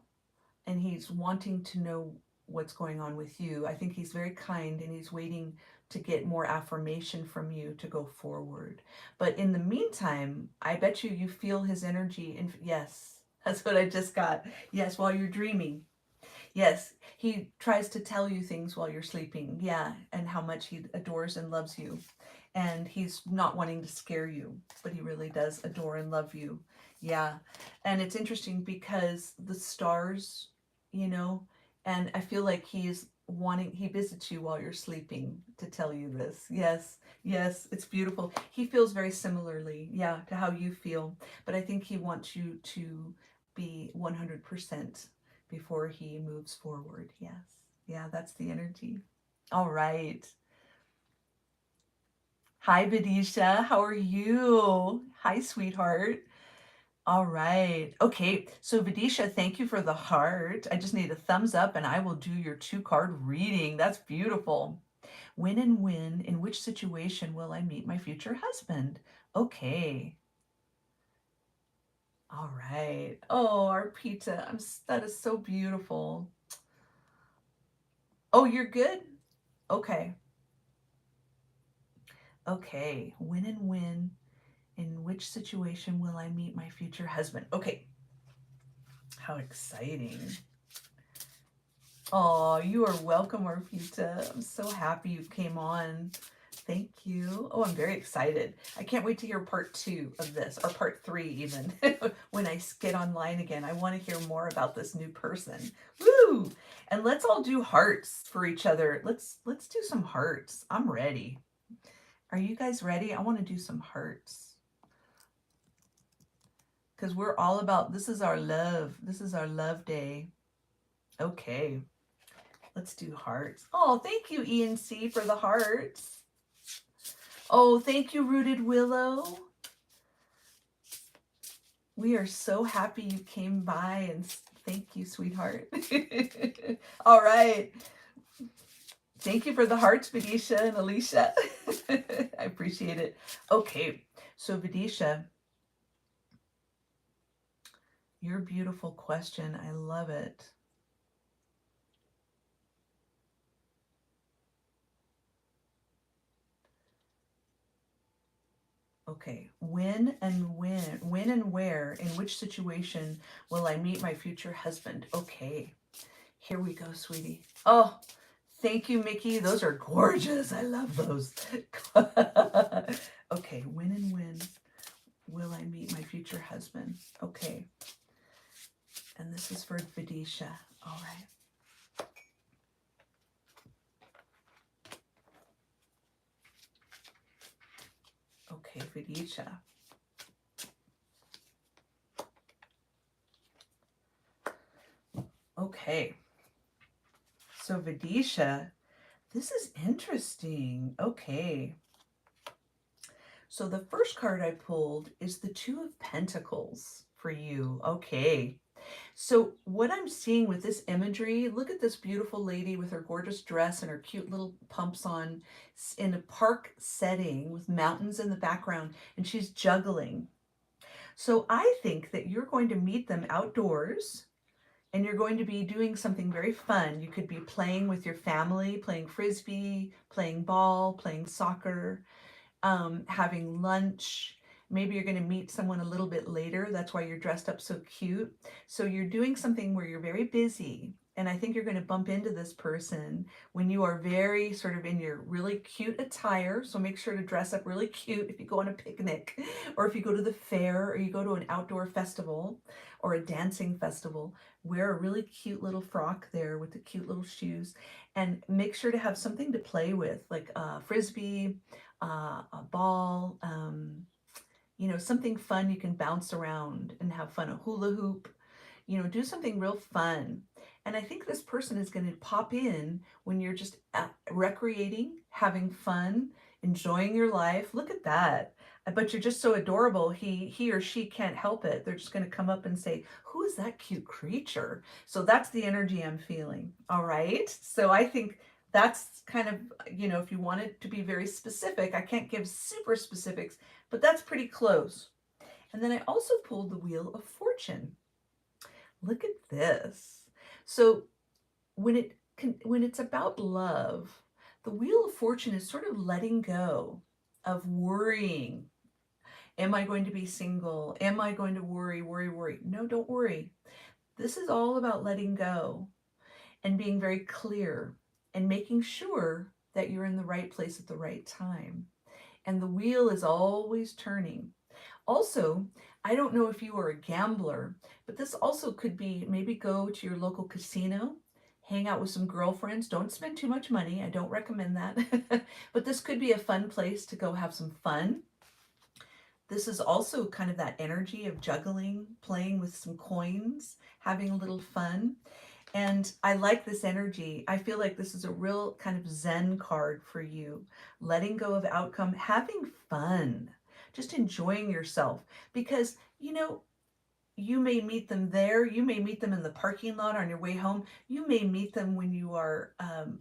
and he's wanting to know what's going on with you. I think he's very kind and he's waiting to get more affirmation from you to go forward. But in the meantime, I bet you feel his energy. And yes, that's what I just got. Yes, while you're dreaming. Yes, he tries to tell you things while you're sleeping. Yeah, and how much he adores and loves you. And he's not wanting to scare you, but he really does adore and love you. Yeah. And it's interesting because the stars, you know, and I feel like he visits you while you're sleeping to tell you this. Yes, yes, it's beautiful. He feels very similarly, yeah, to how you feel. But I think he wants you to be 100% before he moves forward. Yes. Yeah, that's the energy. All right. Hi, Vidisha. How are you? Hi, sweetheart. All right. Okay. So, Vidisha, thank you for the heart. I just need a thumbs up and I will do your 2-card reading. That's beautiful. When and when, in which situation will I meet my future husband? Okay. All right. Oh, our pizza. That is so beautiful. Oh, you're good? Okay. Okay. When and when, in which situation will I meet my future husband? Okay. How exciting. Oh, you are welcome, Arpita. I'm so happy you came on. Thank you. Oh, I'm very excited. I can't wait to hear part 2 of this, or part 3 even, when I get online again. I want to hear more about this new person. Woo! And let's all do hearts for each other. Let's do some hearts. I'm ready. Are you guys ready? I want to do some hearts. Because we're all about, this is our love. This is our love day. Okay. Let's do hearts. Oh, thank you, ENC, for the hearts. Oh, thank you, Rooted Willow. We are so happy you came by, and thank you, sweetheart. All right. Thank you for the hearts, Vidisha and Alicia. I appreciate it. Okay, so Vidisha, your beautiful question. I love it. Okay, when and where, in which situation will I meet my future husband? Okay, here we go, sweetie. Oh, thank you, Mickey. Those are gorgeous. I love those. Okay, when and when will I meet my future husband? Okay, and this is for Vidisha. All right. Okay, Vidisha. Okay. So Vidisha, this is interesting. Okay. So the first card I pulled is the 2 of Pentacles for you. Okay. So what I'm seeing with this imagery, look at this beautiful lady with her gorgeous dress and her cute little pumps on in a park setting with mountains in the background, and she's juggling. So I think that you're going to meet them outdoors and you're going to be doing something very fun. You could be playing with your family, playing frisbee, playing ball, playing soccer, having lunch. Maybe you're going to meet someone a little bit later. That's why you're dressed up so cute. So you're doing something where you're very busy. And I think you're going to bump into this person when you are very sort of in your really cute attire. So make sure to dress up really cute if you go on a picnic or if you go to the fair or you go to an outdoor festival or a dancing festival. Wear a really cute little frock there with the cute little shoes and make sure to have something to play with like frisbee, a ball, you know, something fun you can bounce around and have fun, a hula hoop, you know, do something real fun. And I think this person is going to pop in when you're just recreating, having fun, enjoying your life. Look at that. But you're just so adorable. He or she can't help it. They're just going to come up and say, "Who is that cute creature?" So that's the energy I'm feeling. All right. So I think that's kind of, you know, if you want it to be very specific, I can't give super specifics, but that's pretty close. And then I also pulled the Wheel of Fortune. Look at this. So when it's about love, the Wheel of Fortune is sort of letting go of worrying. Am I going to be single? Am I going to worry? No, don't worry. This is all about letting go and being very clear and making sure that you're in the right place at the right time. And the wheel is always turning. Also, I don't know if you are a gambler, but this also could be maybe go to your local casino, hang out with some girlfriends. Don't spend too much money. I don't recommend that. But this could be a fun place to go have some fun. This is also kind of that energy of juggling, playing with some coins, having a little fun. And I like this energy. I feel like this is a real kind of Zen card for you. Letting go of outcome, having fun, just enjoying yourself. Because, you know, you may meet them there. You may meet them in the parking lot on your way home. You may meet them when you are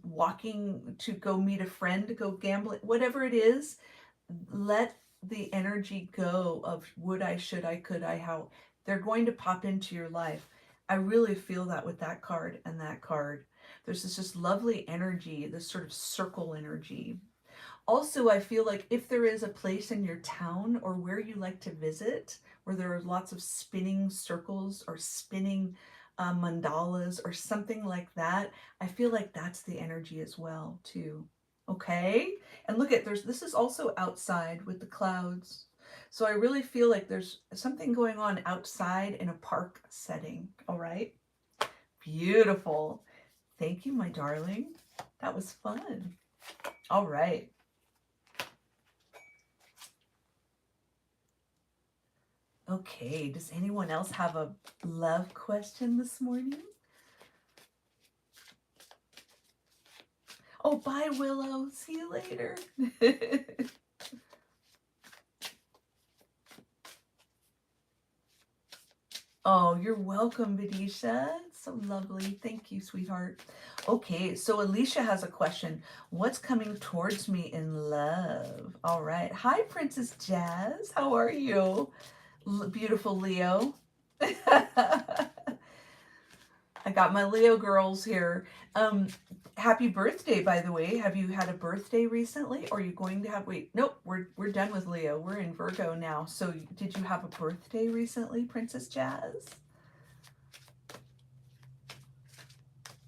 walking to go meet a friend, to go gambling, whatever it is. Let the energy go of would I, should I, could I, how. They're going to pop into your life. I really feel that with that card and that card. There's this just lovely energy, this sort of circle energy. Also, I feel like if there is a place in your town or where you like to visit, where there are lots of spinning circles or spinning mandalas or something like that, I feel like that's the energy as well, too. Okay? And look at, this is also outside with the clouds. So I really feel like there's something going on outside in a park setting. All right? Beautiful. Thank you, my darling. That was fun. All right. Okay, does anyone else have a love question this morning? Oh, bye, Willow. See you later. Oh, you're welcome, Vidisha. It's so lovely. Thank you, sweetheart. Okay, so Alicia has a question. What's coming towards me in love? All right. Hi, Princess Jazz. How are you? Beautiful Leo. I got my Leo girls here. Happy birthday, by the way. Have you had a birthday recently? Or are you going to have, wait, nope, we're done with Leo. We're in Virgo now. So did you have a birthday recently, Princess Jazz?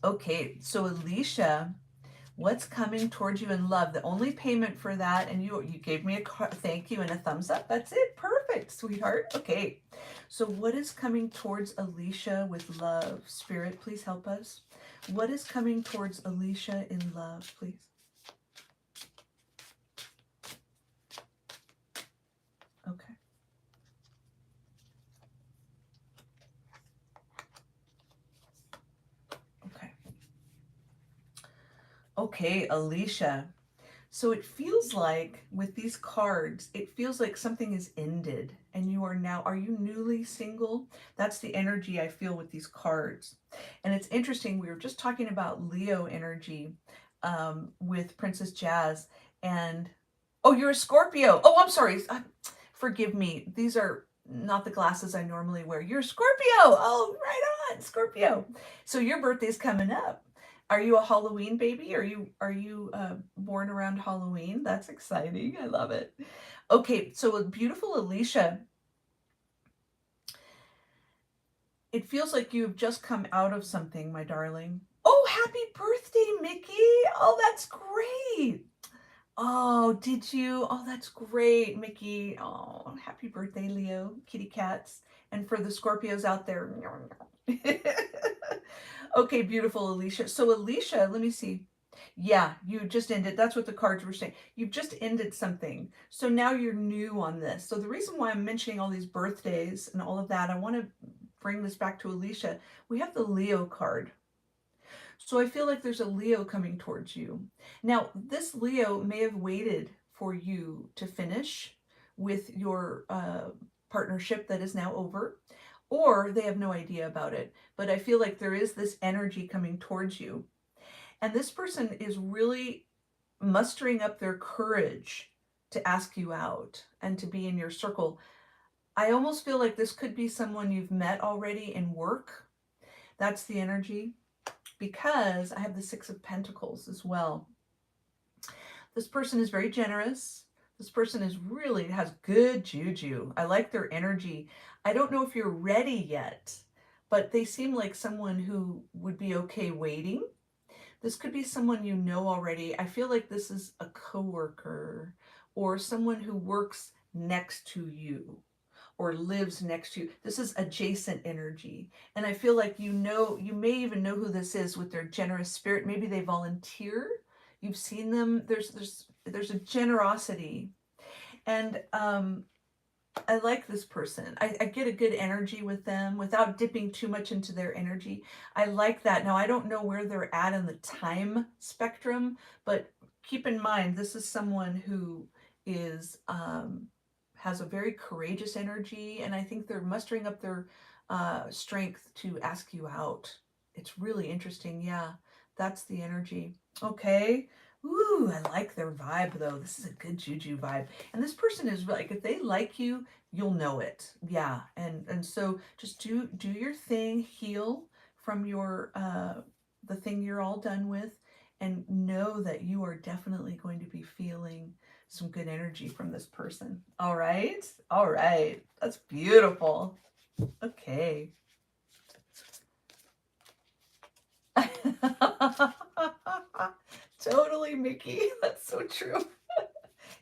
Okay, so Alicia, what's coming towards you in love? The only payment for that, and you gave me a thank you and a thumbs up. That's it. Perfect, sweetheart. Okay, so what is coming towards Alicia with love? Spirit, please help us. What is coming towards Alicia in love, please? Okay. Okay. Okay, Alicia. So it feels like with these cards, it feels like something is ended and you are now, are you newly single? That's the energy I feel with these cards. And it's interesting, we were just talking about Leo energy with Princess Jazz, and oh, you're a Scorpio. Oh, I'm sorry. Forgive me. These are not the glasses I normally wear. You're a Scorpio. Oh, right on, Scorpio. So your birthday's coming up. Are you a Halloween baby? Are you born around Halloween? That's exciting. I love it. Okay, so a beautiful Alicia, it feels like you've just come out of something, my darling. Oh, happy birthday, Mickey. Oh, that's great. Oh, did you? Oh, that's great, Mickey. Oh, happy birthday, Leo, kitty cats. And for the Scorpios out there. Okay, beautiful, Alicia. So, Alicia, let me see. Yeah, you just ended. That's what the cards were saying. You've just ended something. So now you're new on this. So the reason why I'm mentioning all these birthdays and all of that, I want to bring this back to Alicia. We have the Leo card. So I feel like there's a Leo coming towards you. Now, this Leo may have waited for you to finish with your partnership that is now over, or they have no idea about it. But I feel like there is this energy coming towards you. And this person is really mustering up their courage to ask you out and to be in your circle. I almost feel like this could be someone you've met already in work. That's the energy, because I have the Six of Pentacles as well. This person is very generous. This person is really has good juju. I like their energy. I don't know if you're ready yet, but they seem like someone who would be okay waiting. This could be someone you know already. I feel like this is a coworker or someone who works next to you or lives next to you. This is adjacent energy. And I feel like you know, you may even know who this is with their generous spirit. Maybe they volunteer. You've seen them. There's a generosity. And I like this person. I get a good energy with them without dipping too much into their energy. I like that. Now, I don't know where they're at in the time spectrum, but keep in mind, this is someone who is has a very courageous energy, and I think they're mustering up their strength to ask you out. It's really interesting. Yeah, that's the energy. Okay. Ooh, I like their vibe though. This is a good juju vibe. And this person is like, if they like you, you'll know it. Yeah. And so just do your thing, heal from your the thing you're all done with, and know that you are definitely going to be feeling some good energy from this person. All right? All right. That's beautiful. Okay. Totally, Mickey. That's so true.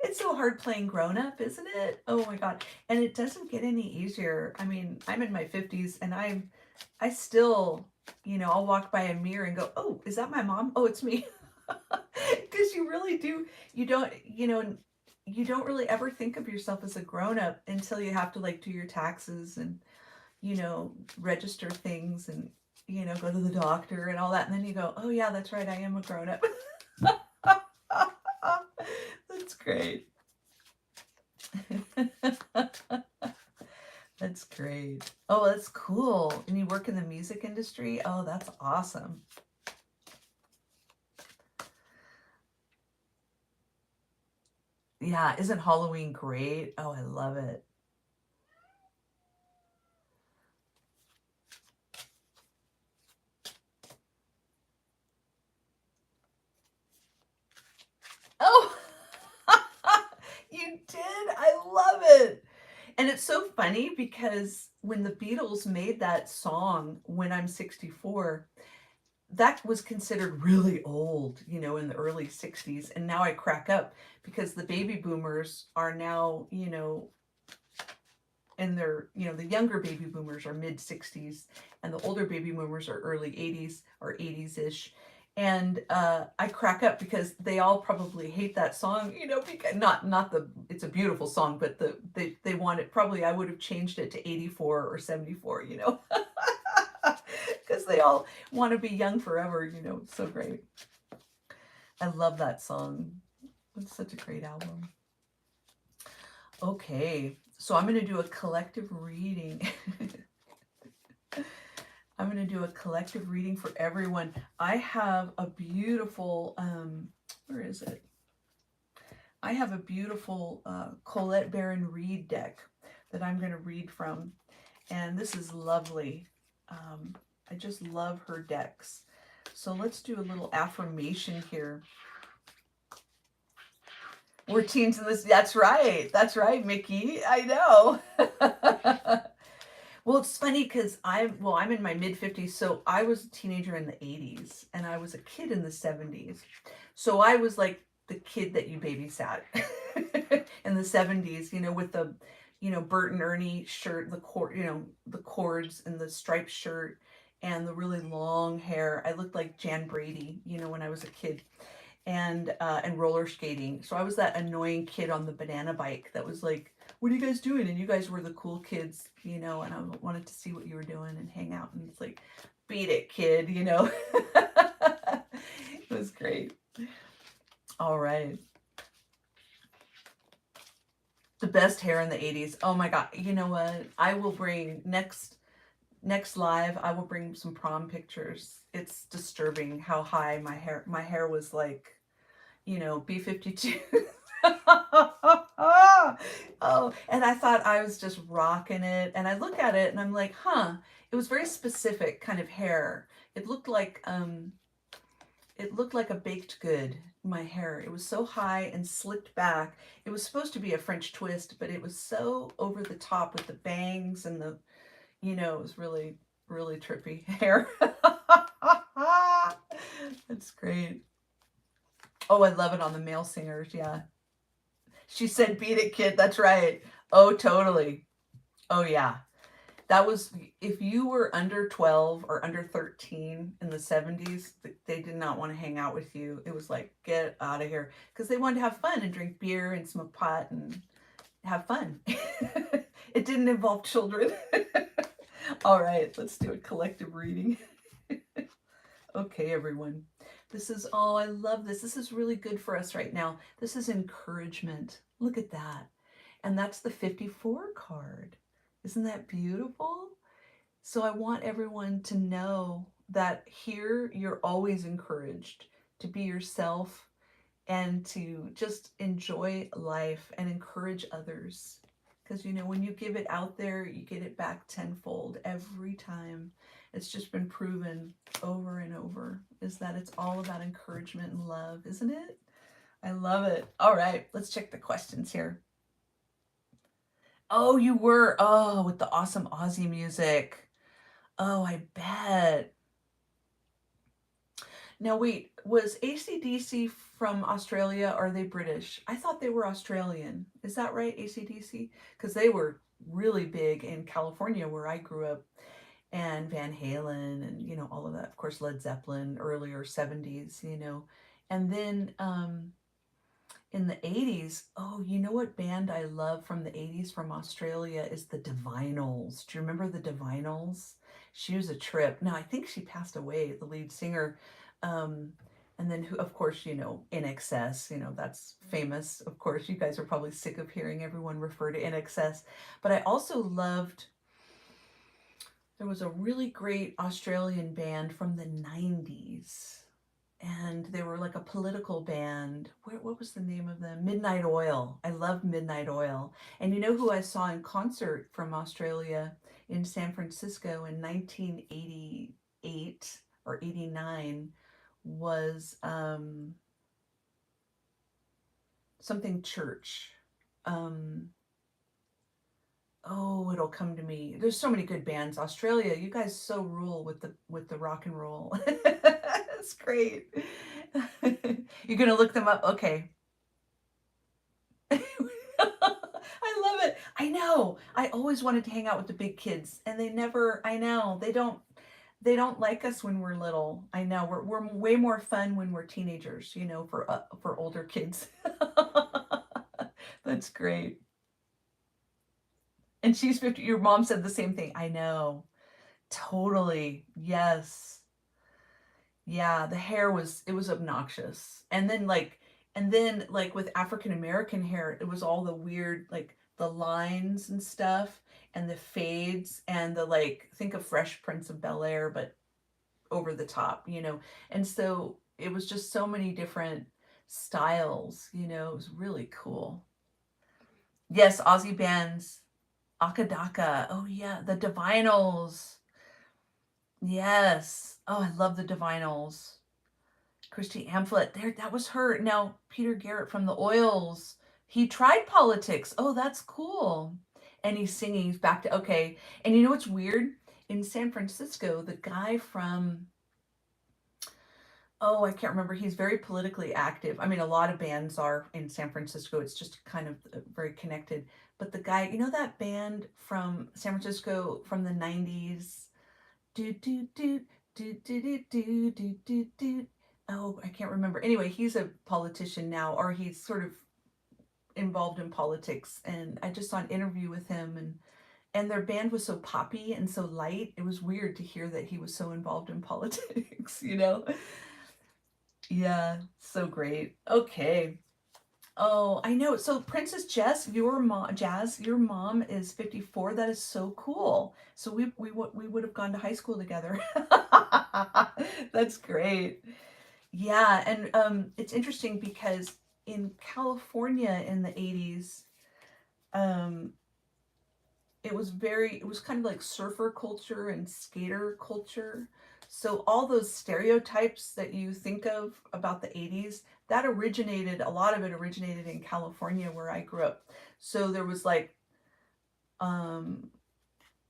It's so hard playing grown up, isn't it? Oh my God. And it doesn't get any easier. I mean, I'm in my 50s and I still, I'll walk by a mirror and go, "Oh, is that my mom? Oh, it's me." Because you really do, you don't really ever think of yourself as a grown up until you have to like do your taxes and, register things and, go to the doctor and all that. And then you go, "Oh yeah, that's right. I am a grown up." That's great. That's great. Oh, that's cool. And you work in the music industry? Oh, that's awesome. Yeah, isn't Halloween great? Oh, I love it. Oh, you did? I love it. And it's so funny because when the Beatles made that song, When I'm 64, that was considered really old, in the early 60s. And now I crack up because the baby boomers are now, and they're, the younger baby boomers are mid 60s and the older baby boomers are early 80s or 80s-ish. And I crack up because they all probably hate that song, because not the, it's a beautiful song, but they want it, probably I would have changed it to 84 or 74, because they all want to be young forever, so great. I love that song. It's such a great album. Okay, so I'm going to do a collective reading. I'm going to do a collective reading for everyone. I have a beautiful, where is it? I have a beautiful Colette Baron Reed deck that I'm going to read from. And this is lovely. I just love her decks. So let's do a little affirmation here. We're teens in this. That's right. That's right, Mickey. I know. Well, it's funny because I'm in my mid 50s, so I was a teenager in the 80s, and I was a kid in the 70s. So I was like the kid that you babysat in the 70s, with the, Bert and Ernie shirt, the cords and the striped shirt and the really long hair. I looked like Jan Brady, when I was a kid, and roller skating. So I was that annoying kid on the banana bike that was like, what are you guys doing? And you guys were the cool kids, and I wanted to see what you were doing and hang out. And it's like, beat it, kid, It was great. All right. The best hair in the 80s. Oh my God. You know what? I will bring next live, I will bring some prom pictures. It's disturbing how high my hair was, like, B-52. Oh, and I thought I was just rocking it. And I look at it and I'm like, huh, it was very specific kind of hair. It looked like a baked good, my hair. It was so high and slicked back. It was supposed to be a French twist, but it was so over the top with the bangs and it was really, really trippy hair. That's great. Oh, I love it on the male singers. Yeah. She said, beat it, kid. That's right. Oh, totally. Oh, yeah. That was, if you were under 12 or under 13 in the 70s, they did not want to hang out with you. It was like, get out of here. Because they wanted to have fun and drink beer and smoke pot and have fun. It didn't involve children. All right, let's do a collective reading. Okay, everyone. I love this. This is really good for us right now. This is encouragement. Look at that. And that's the 54 card. Isn't that beautiful? So I want everyone to know that here you're always encouraged to be yourself and to just enjoy life and encourage others. Because, when you give it out there, you get it back tenfold every time. It's just been proven over and over, is that it's all about encouragement and love, isn't it? I love it. All right, let's check the questions here. Oh, you were. Oh, with the awesome Aussie music. Oh, I bet. Now, wait, was AC/DC from Australia or are they British? I thought they were Australian. Is that right, AC/DC? Because they were really big in California where I grew up, and Van Halen and, all of that. Of course, Led Zeppelin, earlier 70s, And then in the 80s, oh, you know what band I love from the 80s from Australia is the Divinyls. Do you remember the Divinyls? She was a trip. Now, I think she passed away, the lead singer. And then, of course, In Excess, that's famous. Of course, you guys are probably sick of hearing everyone refer to In Excess. But I also loved, there was a really great Australian band from the 90s. And they were like a political band. What was the name of them? Midnight Oil. I love Midnight Oil. And you know who I saw in concert from Australia in San Francisco in 1988 or 89 was something church. Oh, it'll come to me. There's so many good bands. Australia, you guys so rule with the rock and roll. That's great. You're gonna look them up? Okay. I love it. I know. I always wanted to hang out with the big kids, and I know, they don't like us when we're little. I know. We're way more fun when we're teenagers, for older kids. That's great. And she's 50. Your mom said the same thing. I know. Totally. Yes. Yeah, the hair was obnoxious. And then, like, And then like with African American hair, it was all the weird, like the lines and stuff and the fades and the, like, think of Fresh Prince of Bel-Air, but over the top, you know. And so it was just so many different styles, you know. It was really cool. Yes, Aussie bands. Akadaka. Oh yeah, the Divinals. Yes. Oh, I love the Divinals. Christy Amphlett. There, that was her. Now, Peter Garrett from the Oils. He tried politics. Oh, that's cool. And he's singing. He's back to okay. And you know what's weird? In San Francisco, the guy from, oh, I can't remember. He's very politically active. I mean, a lot of bands are in San Francisco. It's just kind of very connected. But the guy, you know that band from San Francisco from the 90s? Do do do do do do do do do do. Oh, I can't remember. Anyway, he's a politician now, or he's sort of involved in politics. And I just saw an interview with him, and their band was so poppy and so light. It was weird to hear that he was so involved in politics, you know? Yeah, so great. Okay. Oh, I know. So Princess Jazz, your mom is 54. That is so cool. So we would have gone to high school together. That's great. Yeah, and it's interesting because in California in the 80s, um, it was kind of like surfer culture and skater culture. So all those stereotypes that you think of about the 80s, a lot of it originated in California where I grew up. So there was like, um,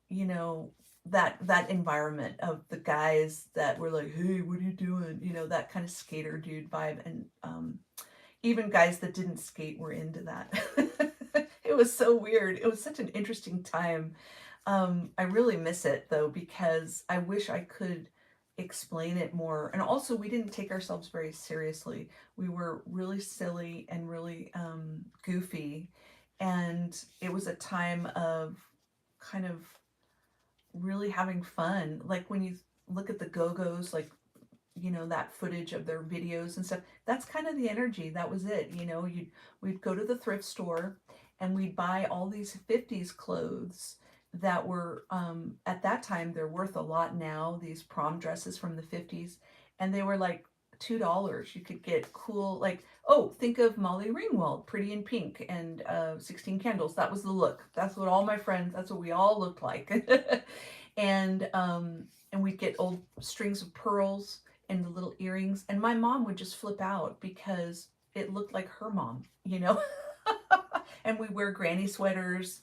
you know, that environment of the guys that were like, "Hey, what are you doing?" You know, that kind of skater dude vibe, and even guys that didn't skate were into that. It was so weird. It was such an interesting time. I really miss it though, because I wish I could explain it more. And also, we didn't take ourselves very seriously. We were really silly and really goofy. And it was a time of kind of really having fun. Like when you look at the Go-Go's, like, you know, that footage of their videos and stuff, that's kind of the energy. That was it. You know, we'd go to the thrift store and we'd buy all these 50s clothes that were, at that time, they're worth a lot now, these prom dresses from the 50s, and they were like $2. You could get cool, like, oh, think of Molly Ringwald, Pretty in Pink, and 16 Candles. That was the look. That's what all my friends, that's what we all looked like. And we'd get old strings of pearls and the little earrings, and my mom would just flip out because it looked like her mom, you know. And we wear granny sweaters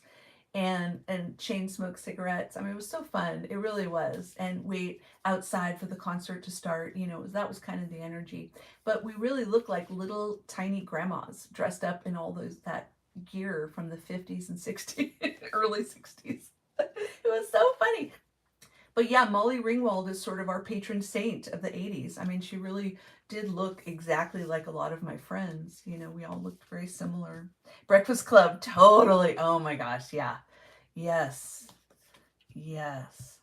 and chain smoke cigarettes. I mean, it was so fun. It really was. And wait outside for the concert to start. You know, that was kind of the energy. But we really looked like little tiny grandmas dressed up in all those that gear from the 50s and 60s, early 60s. It was so funny. But yeah, Molly Ringwald is sort of our patron saint of the 80s. I mean, she really did look exactly like a lot of my friends. You know, we all looked very similar. Breakfast Club, totally. Oh my gosh, yeah. Yes. Yes.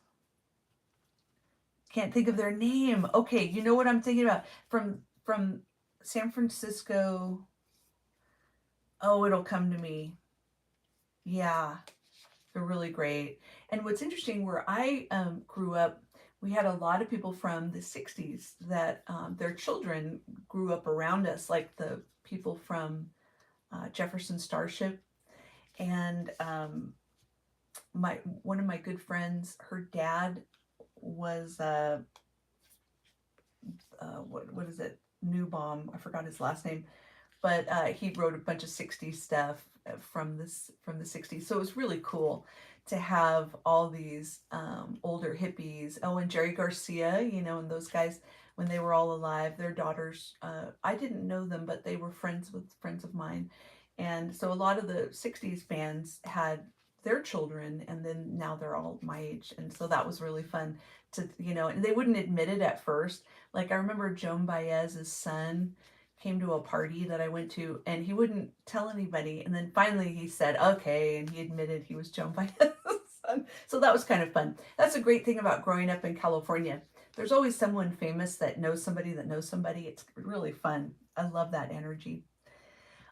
Can't think of their name. Okay, you know what I'm thinking about? From San Francisco. Oh, it'll come to me. Yeah. They're really great. And what's interesting, where I grew up, we had a lot of people from the 60s that their children grew up around us, like the people from Jefferson Starship. And my one of my good friends, her dad was what is it? Newbaum. I forgot his last name, but he wrote a bunch of 60s stuff from the 60s. So it was really cool to have all these older hippies. Oh, and Jerry Garcia, you know, and those guys, when they were all alive, their daughters, I didn't know them, but they were friends with friends of mine. And so a lot of the 60s bands had their children, and then now they're all my age. And so that was really fun to, you know, and they wouldn't admit it at first. Like I remember Joan Baez's son came to a party that I went to, and he wouldn't tell anybody. And then finally he said, okay, and he admitted he was Joan Baez's son. So that was kind of fun. That's a great thing about growing up in California. There's always someone famous that knows somebody that knows somebody. It's really fun. I love that energy.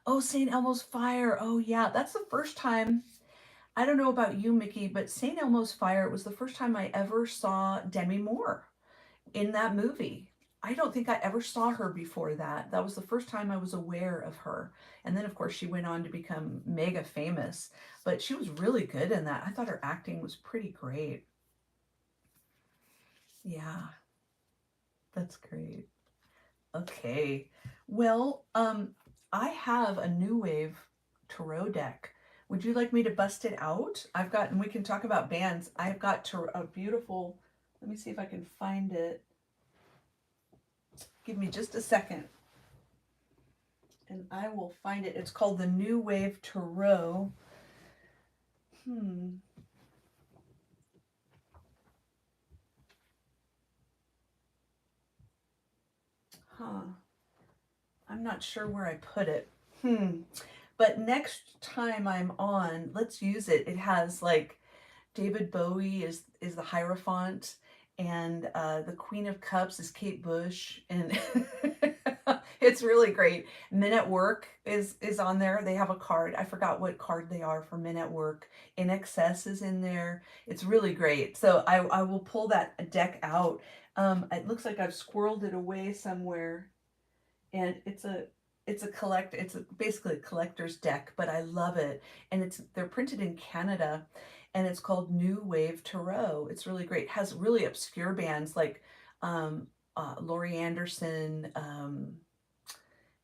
Oh, St. Elmo's Fire. Oh, yeah. That's the first time. I don't know about you, Mickey, but St. Elmo's Fire, it was the first time I ever saw Demi Moore in that movie. I don't think I ever saw her before that. That was the first time I was aware of her. And then, of course, she went on to become mega famous. But she was really good in that. I thought her acting was pretty great. Yeah, that's great. Okay. Well, I have a new wave tarot deck. Would you like me to bust it out? I've got, and we can talk about bands. I've got a beautiful, let me see if I can find it. Give me just a second and I will find it. It's called the New Wave Tarot. Huh. I'm not sure where I put it. But next time I'm on, let's use it. It has like David Bowie is the Hierophant, and the Queen of Cups is Kate Bush, and it's really great. Men at Work is on there. They have a card. I forgot what card they are for Men at Work. In Excess is in there. It's really great. So I will pull that deck out. It looks like I've squirreled it away somewhere, and it's basically a collector's deck, but I love it. And they're printed in Canada, and it's called New Wave Tarot. It's really great. It has really obscure bands like Laurie Anderson.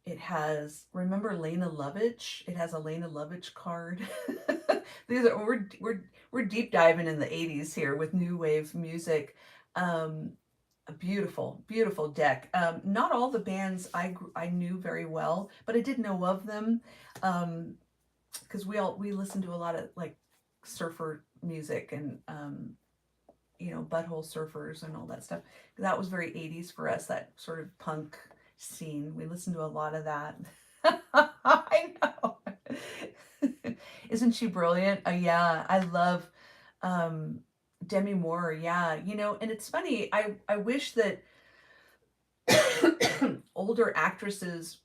It has, remember Lena Lovitch? It has a Lena Lovitch card. These are we're deep diving in the 80s here with new wave music. A beautiful, beautiful deck. Not all the bands I knew very well, but I did know of them, because we listened to a lot of like surfer music and Butthole Surfers and all that stuff. That was very 80s for us. That sort of punk scene. We listened to a lot of that. I know. Isn't she brilliant? Yeah, I love Demi Moore. Yeah, and it's funny. I wish that older actresses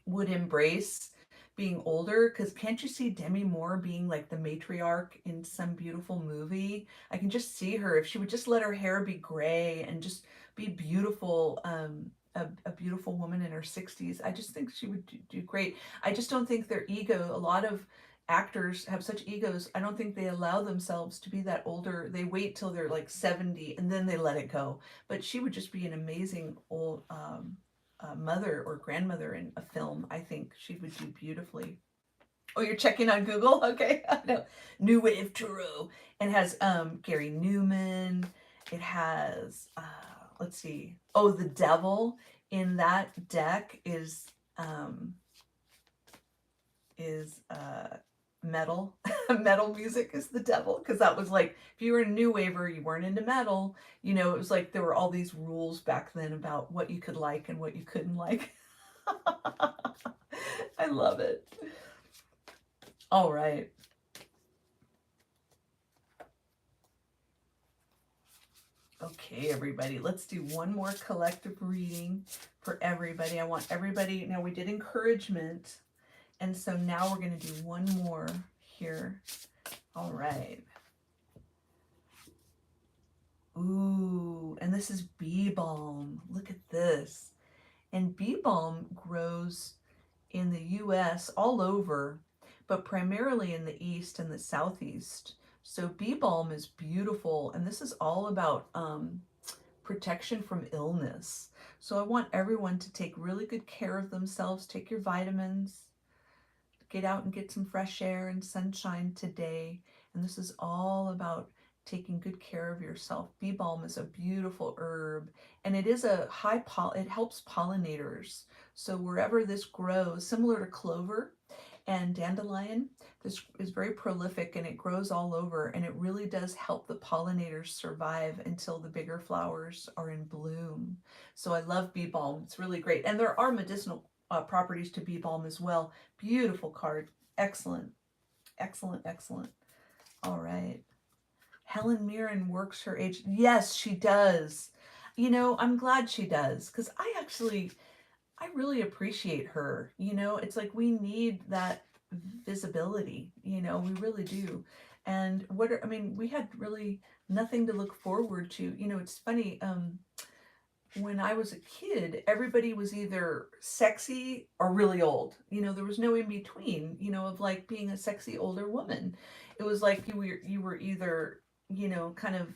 would embrace being older, because can't you see Demi Moore being like the matriarch in some beautiful movie? I can just see her if she would just let her hair be gray and just be beautiful, a beautiful woman in her 60s. I just think she would do great. I just don't think their ego, a lot of actors have such egos. I don't think they allow themselves to be that older. They wait till they're like 70 and then they let it go. But she would just be an amazing old mother or grandmother in a film. I think she would do beautifully. Oh, you're checking on Google? Okay. No. New Wave Tarot. And it has Gary Newman. It has, let's see. Oh, the devil in that deck is metal. Metal music is the devil, because that was like, if you were a new waver, you weren't into metal, it was like there were all these rules back then about what you could like and what you couldn't like. I love it. All right. Okay, everybody, let's do one more collective reading for everybody. I want everybody, now we did encouragement, and so now we're going to do one more here. All right. Ooh, and this is bee balm. Look at this. And bee balm grows in the US all over, but primarily in the East and the Southeast. So bee balm is beautiful, and this is all about protection from illness. So I want everyone to take really good care of themselves. Take your vitamins, get out and get some fresh air and sunshine today. And this is all about taking good care of yourself. Bee balm is a beautiful herb, and it is it helps pollinators. So wherever this grows, similar to clover and dandelion, this is very prolific and it grows all over, and it really does help the pollinators survive until the bigger flowers are in bloom. So I love bee balm. It's really great. And there are medicinal properties to bee balm as well. Beautiful card. Excellent. Excellent, excellent. All right. Helen Mirren works her age. Yes, she does. You know, I'm glad she does, because I really appreciate her. You know, it's like we need that visibility, you know, we really do. And I mean, we had really nothing to look forward to. You know, it's funny, when I was a kid, everybody was either sexy or really old. You know, there was no in between, you know, of like being a sexy older woman. It was like you were either, you know, kind of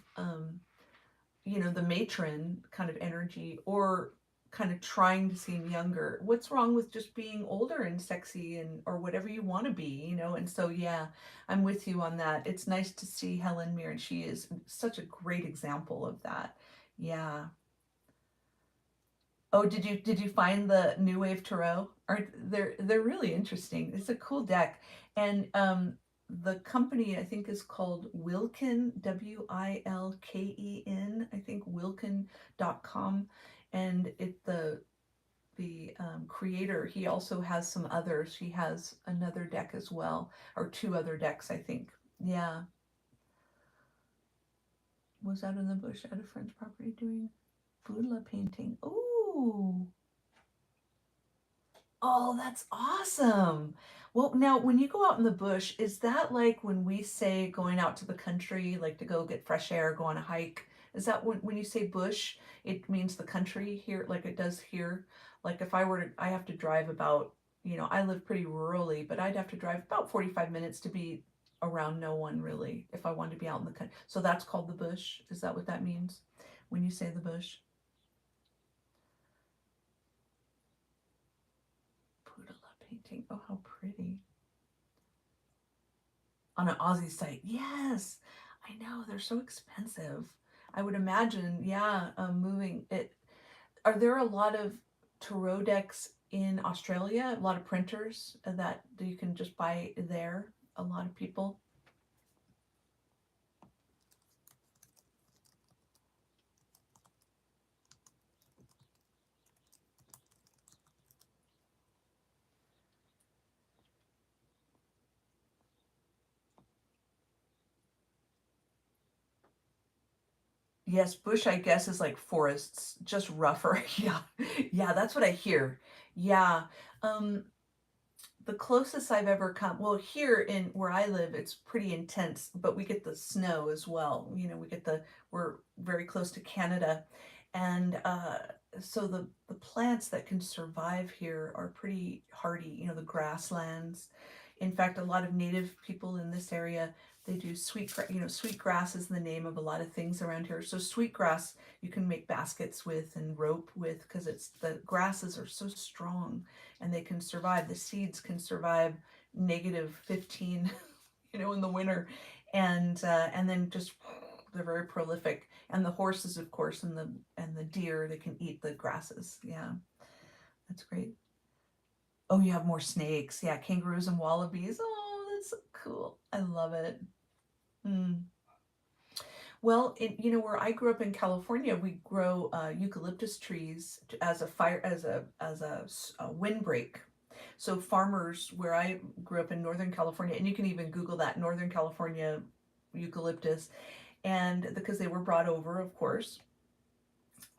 you know, the matron kind of energy, or kind of trying to seem younger. What's wrong with just being older and sexy, and or whatever you want to be, you know? And so yeah, I'm with you on that. It's nice to see Helen Mirren. She is such a great example of that. Yeah. Oh, did you find the New Wave Tarot? Are they're really interesting. It's a cool deck. And the company I think is called Wilken, Wilken, I think Wilken.com. And the creator, he also has some others. He has another deck as well, or two other decks, I think. Yeah. Was out in the bush at a friend's property doing Buddha painting. Ooh. Oh, that's awesome. Well, now when you go out in the bush, is that like when we say going out to the country, like to go get fresh air, go on a hike? Is that when you say bush, it means the country here, like it does here? Like if I were to, I have to drive about, you know, I live pretty rurally, but I'd have to drive about 45 minutes to be around no one really if I wanted to be out in the country. So that's called the bush. Is that what that means when you say the bush? Buddha painting. Oh, how pretty. On an Aussie site. Yes, I know they're so expensive. I would imagine, yeah, moving it. Are there a lot of tarot decks in Australia? A lot of printers that you can just buy there? A lot of people. Yes, bush, I guess, is like forests, just rougher. Yeah, yeah, that's what I hear. Yeah. Um, the closest I've ever come, well, here in where I live, it's pretty intense, but we get the snow as well. You know, we're very close to Canada. And so the plants that can survive here are pretty hardy, you know, the grasslands. In fact, a lot of native people in this area, they do you know, sweetgrass is the name of a lot of things around here. So sweetgrass you can make baskets with and rope with, because it's the grasses are so strong and they can survive. The seeds can survive -15, you know, in the winter, and then just they're very prolific. And the horses, of course, and the deer, they can eat the grasses. Yeah, that's great. Oh, you have more snakes. Yeah, kangaroos and wallabies. Oh, that's so cool. I love it. Mm. Well, you know, where I grew up in California, we grow eucalyptus trees as a a windbreak. So farmers, where I grew up in Northern California, and you can even Google that, Northern California eucalyptus, and because they were brought over, of course,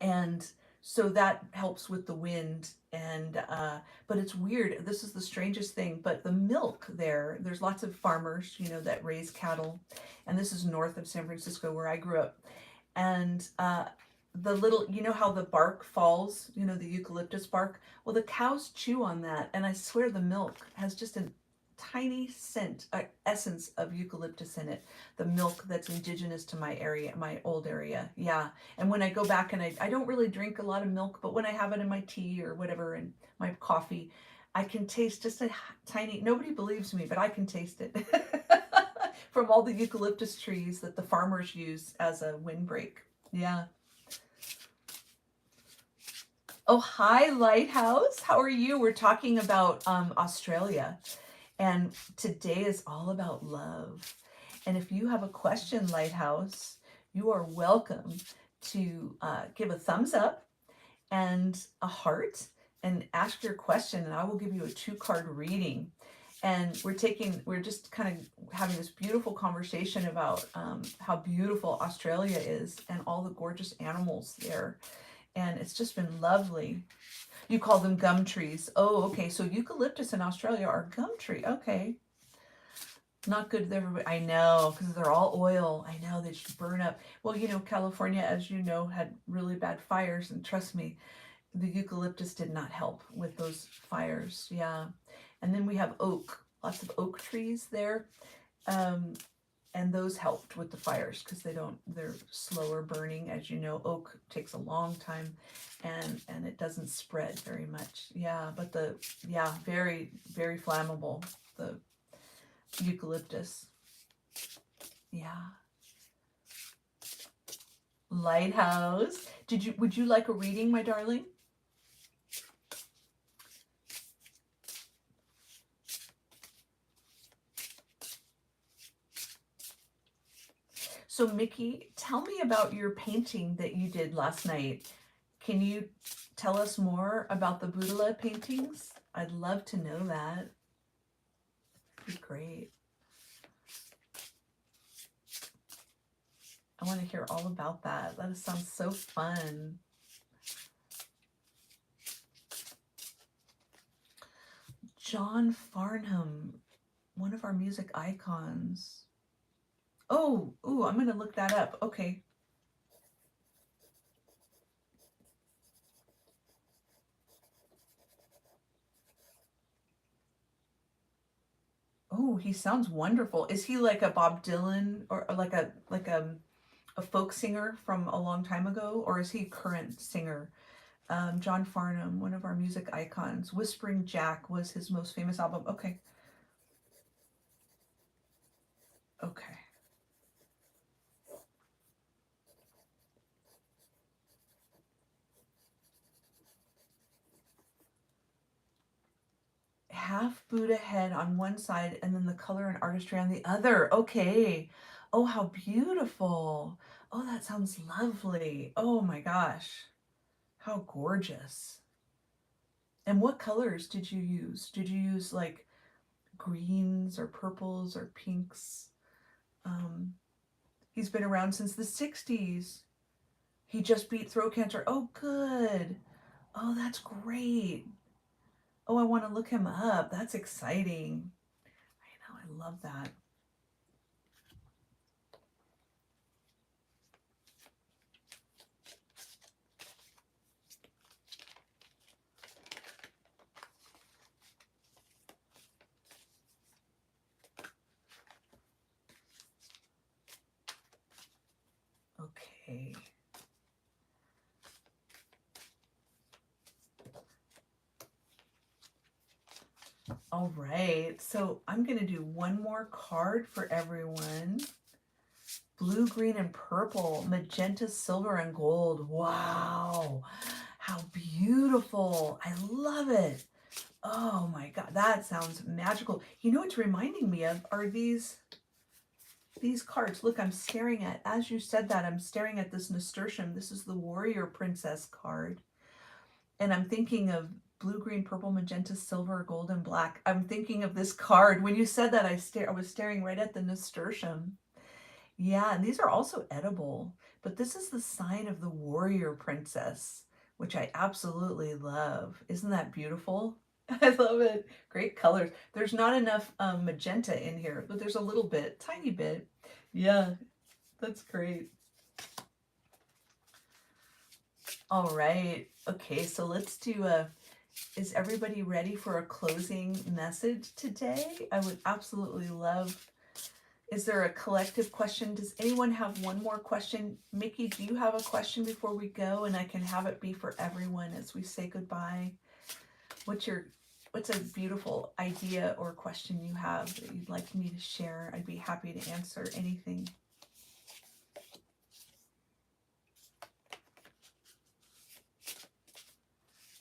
and so that helps with the wind. And but it's weird, this is the strangest thing, but the milk there's lots of farmers, you know, that raise cattle, and this is north of San Francisco where I grew up. And the little, you know how the bark falls, you know, the eucalyptus bark, well, the cows chew on that, and I swear the milk has just a tiny scent, essence of eucalyptus in it, the milk that's indigenous to my area, my old area. Yeah. And when I go back, and I don't really drink a lot of milk, but when I have it in my tea or whatever and my coffee, I can taste just a tiny, nobody believes me, but I can taste it from all the eucalyptus trees that the farmers use as a windbreak. Yeah. Oh, hi, Lighthouse. How are you? We're talking about Australia, and today is all about love. And if you have a question, Lighthouse, you are welcome to give a thumbs up and a heart and ask your question, and I will give you a 2-card reading. And we're just kind of having this beautiful conversation about how beautiful Australia is and all the gorgeous animals there. And it's just been lovely. You call them gum trees. Oh, okay. So eucalyptus in Australia are gum tree. Okay. Not good to everybody. I know, because they're all oil. I know they should burn up. Well, California, as you know, had really bad fires, and trust me, the eucalyptus did not help with those fires. Yeah. And then we have oak, lots of oak trees there. Um, and those helped with the fires because they're slower burning. As you know, oak takes a long time and it doesn't spread very much. Yeah, but very, very flammable, the eucalyptus. Yeah. Lighthouse. Would you like a reading, my darling? So Mickey, tell me about your painting that you did last night. Can you tell us more about the Budala paintings? I'd love to know that. That'd be great. I want to hear all about that. That sounds so fun. John Farnham, one of our music icons. Oh, ooh, I'm going to look that up. Okay. Oh, he sounds wonderful. Is he like a Bob Dylan or like a folk singer from a long time ago, or is he a current singer? John Farnham, one of our music icons. Whispering Jack was his most famous album. Okay. Okay. Half Buddha head on one side and then the color and artistry on the other. Okay. Oh, how beautiful. Oh, that sounds lovely. Oh my gosh. How gorgeous. And what colors did you use? Did you use like greens or purples or pinks? Um, he's been around since the 60s. He just beat throat cancer. Oh, good. Oh, that's great. Oh, I want to look him up. That's exciting. I know, I love that. Okay. All right. So I'm going to do one more card for everyone. Blue, green, and purple, magenta, silver, and gold. Wow. How beautiful. I love it. Oh my God. That sounds magical. You know what's reminding me of are these cards. Look, I'm staring at, as you said that, I'm staring at this nasturtium. This is the warrior princess card. And I'm thinking of blue, green, purple, magenta, silver, gold, and black. I'm thinking of this card. When you said that, I was staring right at the nasturtium. Yeah, and these are also edible, but this is the sign of the warrior princess, which I absolutely love. Isn't that beautiful? I love it. Great colors. There's not enough magenta in here, but there's a little bit, tiny bit. Yeah, that's great. All right. Okay, so let's do is everybody ready for a closing message today? I would absolutely love. Is there a collective question? Does anyone have one more question? Mickey, do you have a question before we go? And I can have it be for everyone as we say goodbye. What's a beautiful idea or question you have that you'd like me to share? I'd be happy to answer anything.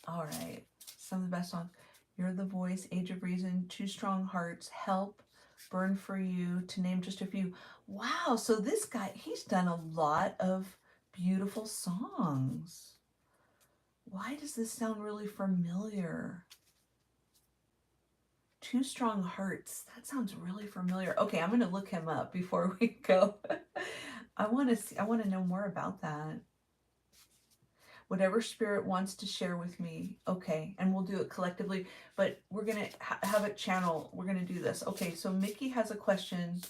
All right. Some of the best songs. You're the Voice, Age of Reason, Two Strong Hearts, Help, Burn for You, to name just a few. Wow. So this guy, he's done a lot of beautiful songs. Why does this sound really familiar? Two strong hearts. That sounds really familiar. Okay, I'm going to look him up before we go. I want to see, I want to know more about that. Whatever spirit wants to share with me. Okay, and we'll do it collectively, but we're going to have a channel. We're going to do this. Okay, so Mickey has a question.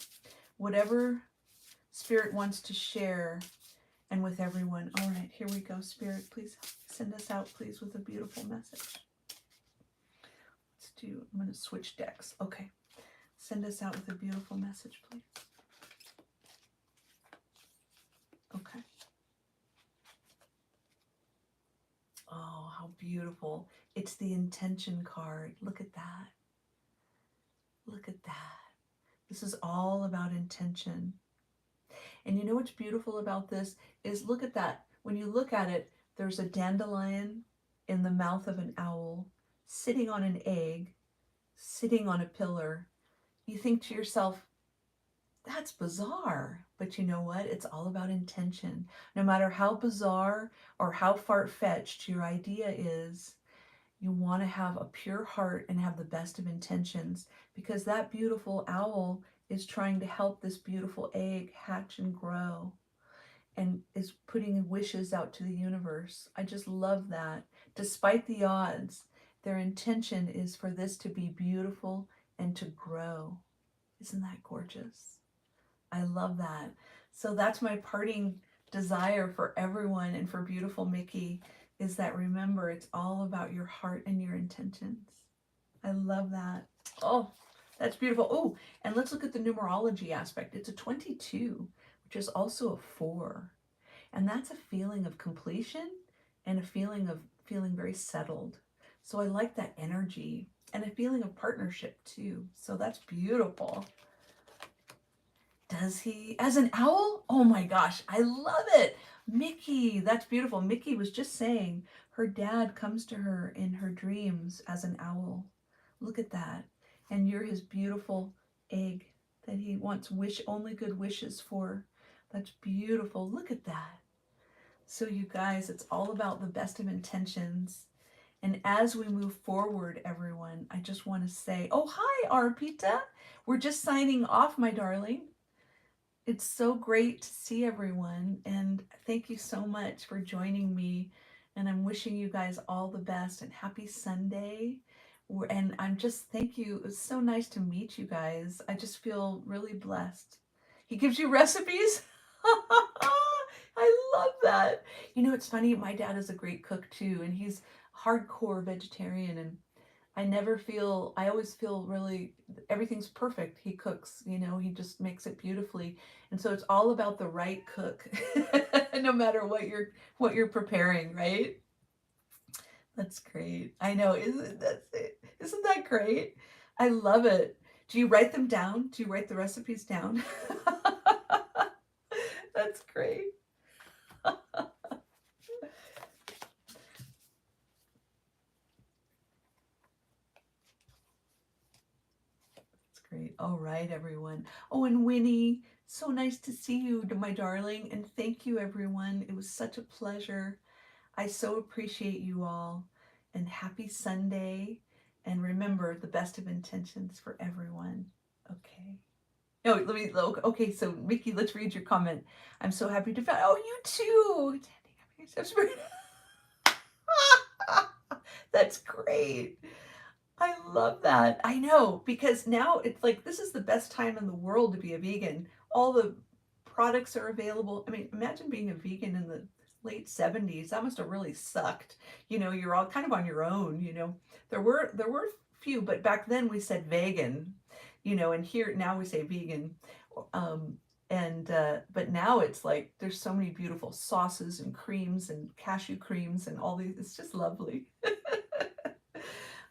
Whatever spirit wants to share, and with everyone. All right, here we go. Spirit, please send us out, please, with a beautiful message. I'm going to switch decks. Okay. Send us out with a beautiful message, please. Okay. Oh, how beautiful. It's the intention card. Look at that. Look at that. This is all about intention. And you know what's beautiful about this is look at that. When you look at it, there's a dandelion in the mouth of an owl, sitting on an egg, sitting on a pillar. You think to yourself, that's bizarre. But you know what? It's all about intention. No matter how bizarre or how far-fetched your idea is, you want to have a pure heart and have the best of intentions, because that beautiful owl is trying to help this beautiful egg hatch and grow and is putting wishes out to the universe. I just love that. Despite the odds, their intention is for this to be beautiful and to grow. Isn't that gorgeous? I love that. So that's my parting desire for everyone and for beautiful Mickey, is that remember, it's all about your heart and your intentions. I love that. Oh, that's beautiful. Oh, and let's look at the numerology aspect. It's a 22, which is also a 4. And that's a feeling of completion and a feeling of feeling very settled. So I like that energy, and a feeling of partnership too. So that's beautiful. Does he? As an owl? Oh my gosh, I love it. Mickey, that's beautiful. Mickey was just saying her dad comes to her in her dreams as an owl. Look at that. And you're his beautiful egg that he wants only good wishes for. That's beautiful. Look at that. So you guys, it's all about the best of intentions. And as we move forward, everyone, I just want to say, oh, hi, Arpita. We're just signing off, my darling. It's so great to see everyone, and thank you so much for joining me, and I'm wishing you guys all the best and happy Sunday. And I'm just, thank you. It was so nice to meet you guys. I just feel really blessed. He gives you recipes? I love that. You know, it's funny, my dad is a great cook too, and he's hardcore vegetarian, and I always feel really, everything's perfect. He cooks, you know, he just makes it beautifully. And so it's all about the right cook, no matter what you're preparing, right? That's great. I know, isn't that great? I love it. Do you write them down? Do you write the recipes down? That's great. Great. All right, everyone. Oh, and Winnie, so nice to see you, my darling. And thank you, everyone. It was such a pleasure. I so appreciate you all. And happy Sunday. And remember, the best of intentions for everyone. Okay. No, let me look. Okay, so Mickey, let's read your comment. I'm so happy to find. Oh, you too. That's great. I love that. I know, because now it's like this is the best time in the world to be a vegan. All the products are available. I mean, imagine being a vegan in the late 70s. That must have really sucked. You know, you're all kind of on your own, you know. There were few, but back then we said vegan, you know, and here now we say vegan. But now it's like there's so many beautiful sauces and creams and cashew creams and all these. It's just lovely.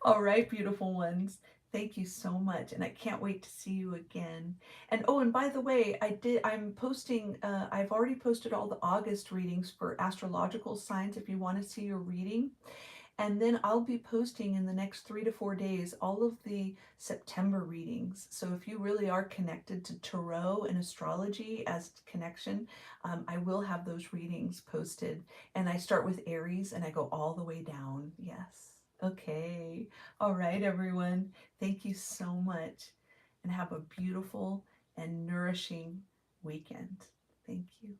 All right, beautiful ones. Thank you so much, and I can't wait to see you again. And oh, and by the way, I'm posting, I've already posted all the August readings for astrological signs if you want to see your reading. And then I'll be posting in the next 3 to 4 days all of the September readings. So if you really are connected to tarot and astrology as connection, I will have those readings posted. And I start with Aries and I go all the way down. Yes. Okay. All right, everyone. Thank you so much and have a beautiful and nourishing weekend. Thank you.